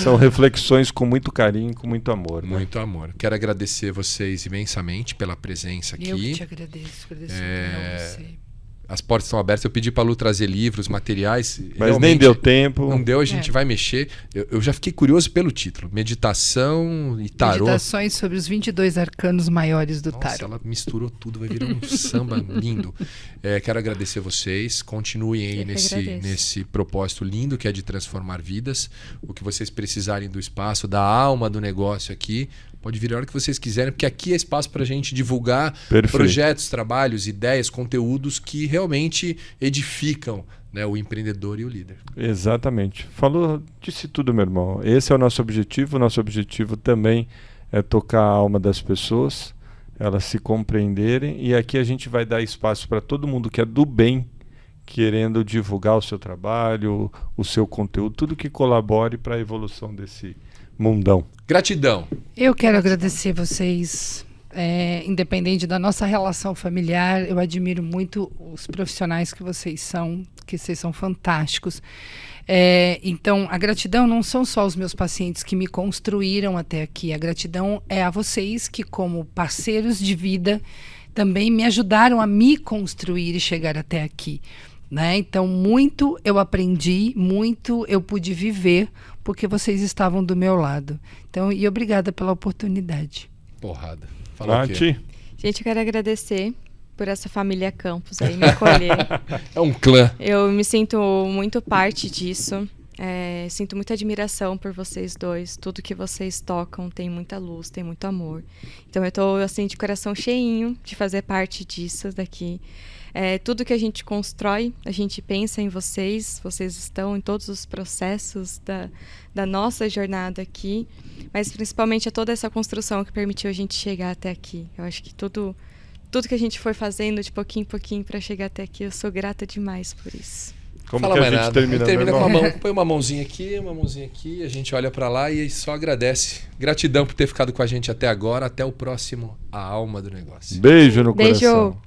São reflexões com muito carinho, com muito amor. Né? Muito amor. Quero agradecer vocês imensamente pela presença aqui. Eu que te agradeço. Agradeço a você. As portas estão abertas. Eu pedi para a Lu trazer livros, materiais. Mas Realmente, nem deu tempo. Não deu, a gente vai mexer. Eu já fiquei curioso pelo título. Meditação e tarô. Meditações sobre os 22 arcanos maiores do Nossa, tarô. ela misturou tudo, vai virar um samba lindo. Quero agradecer vocês. Continuem aí Eu que agradeço. nesse propósito lindo que é de transformar vidas. O que vocês precisarem do espaço, da alma do negócio aqui, pode vir a hora que vocês quiserem, porque aqui é espaço para a gente divulgar Perfeito. projetos, trabalhos, ideias, conteúdos que realmente edificam, né, o empreendedor e o líder. Exatamente. Falou, disse tudo, meu irmão. Esse é o nosso objetivo. O nosso objetivo também é tocar a alma das pessoas, elas se compreenderem. E aqui a gente vai dar espaço para todo mundo que é do bem querendo divulgar o seu trabalho, o seu conteúdo, tudo que colabore para a evolução desse mundão. Gratidão. Eu quero agradecer vocês. Independente da nossa relação familiar, eu admiro muito os profissionais que vocês são fantásticos. Então, a gratidão não são só os meus pacientes que me construíram até aqui. A gratidão é a vocês que, como parceiros de vida, também me ajudaram a me construir e chegar até aqui. Né? Então, muito eu aprendi, muito eu pude viver, porque vocês estavam do meu lado. Então, e obrigada pela oportunidade. Porrada. Fala o quê? Nath? Gente, eu quero agradecer por essa família Campos aí me acolher. É um clã. Eu me sinto muito parte disso. Sinto muita admiração por vocês dois. Tudo que vocês tocam tem muita luz, tem muito amor. Então eu tô assim de coração cheinho de fazer parte disso daqui. Tudo que a gente constrói, a gente pensa em vocês. Vocês estão em todos os processos da nossa jornada aqui. Mas principalmente é toda essa construção que permitiu a gente chegar até aqui. Eu acho que tudo que a gente foi fazendo de pouquinho em pouquinho para chegar até aqui, eu sou grata demais por isso. Como Fala que a mais gente nada. termina, Aí termina meu com a irmão? mão. Põe uma mãozinha aqui, a gente olha pra lá e só agradece. Gratidão por ter ficado com a gente até agora. Até o próximo A Alma do Negócio. Beijo no Beijo. coração.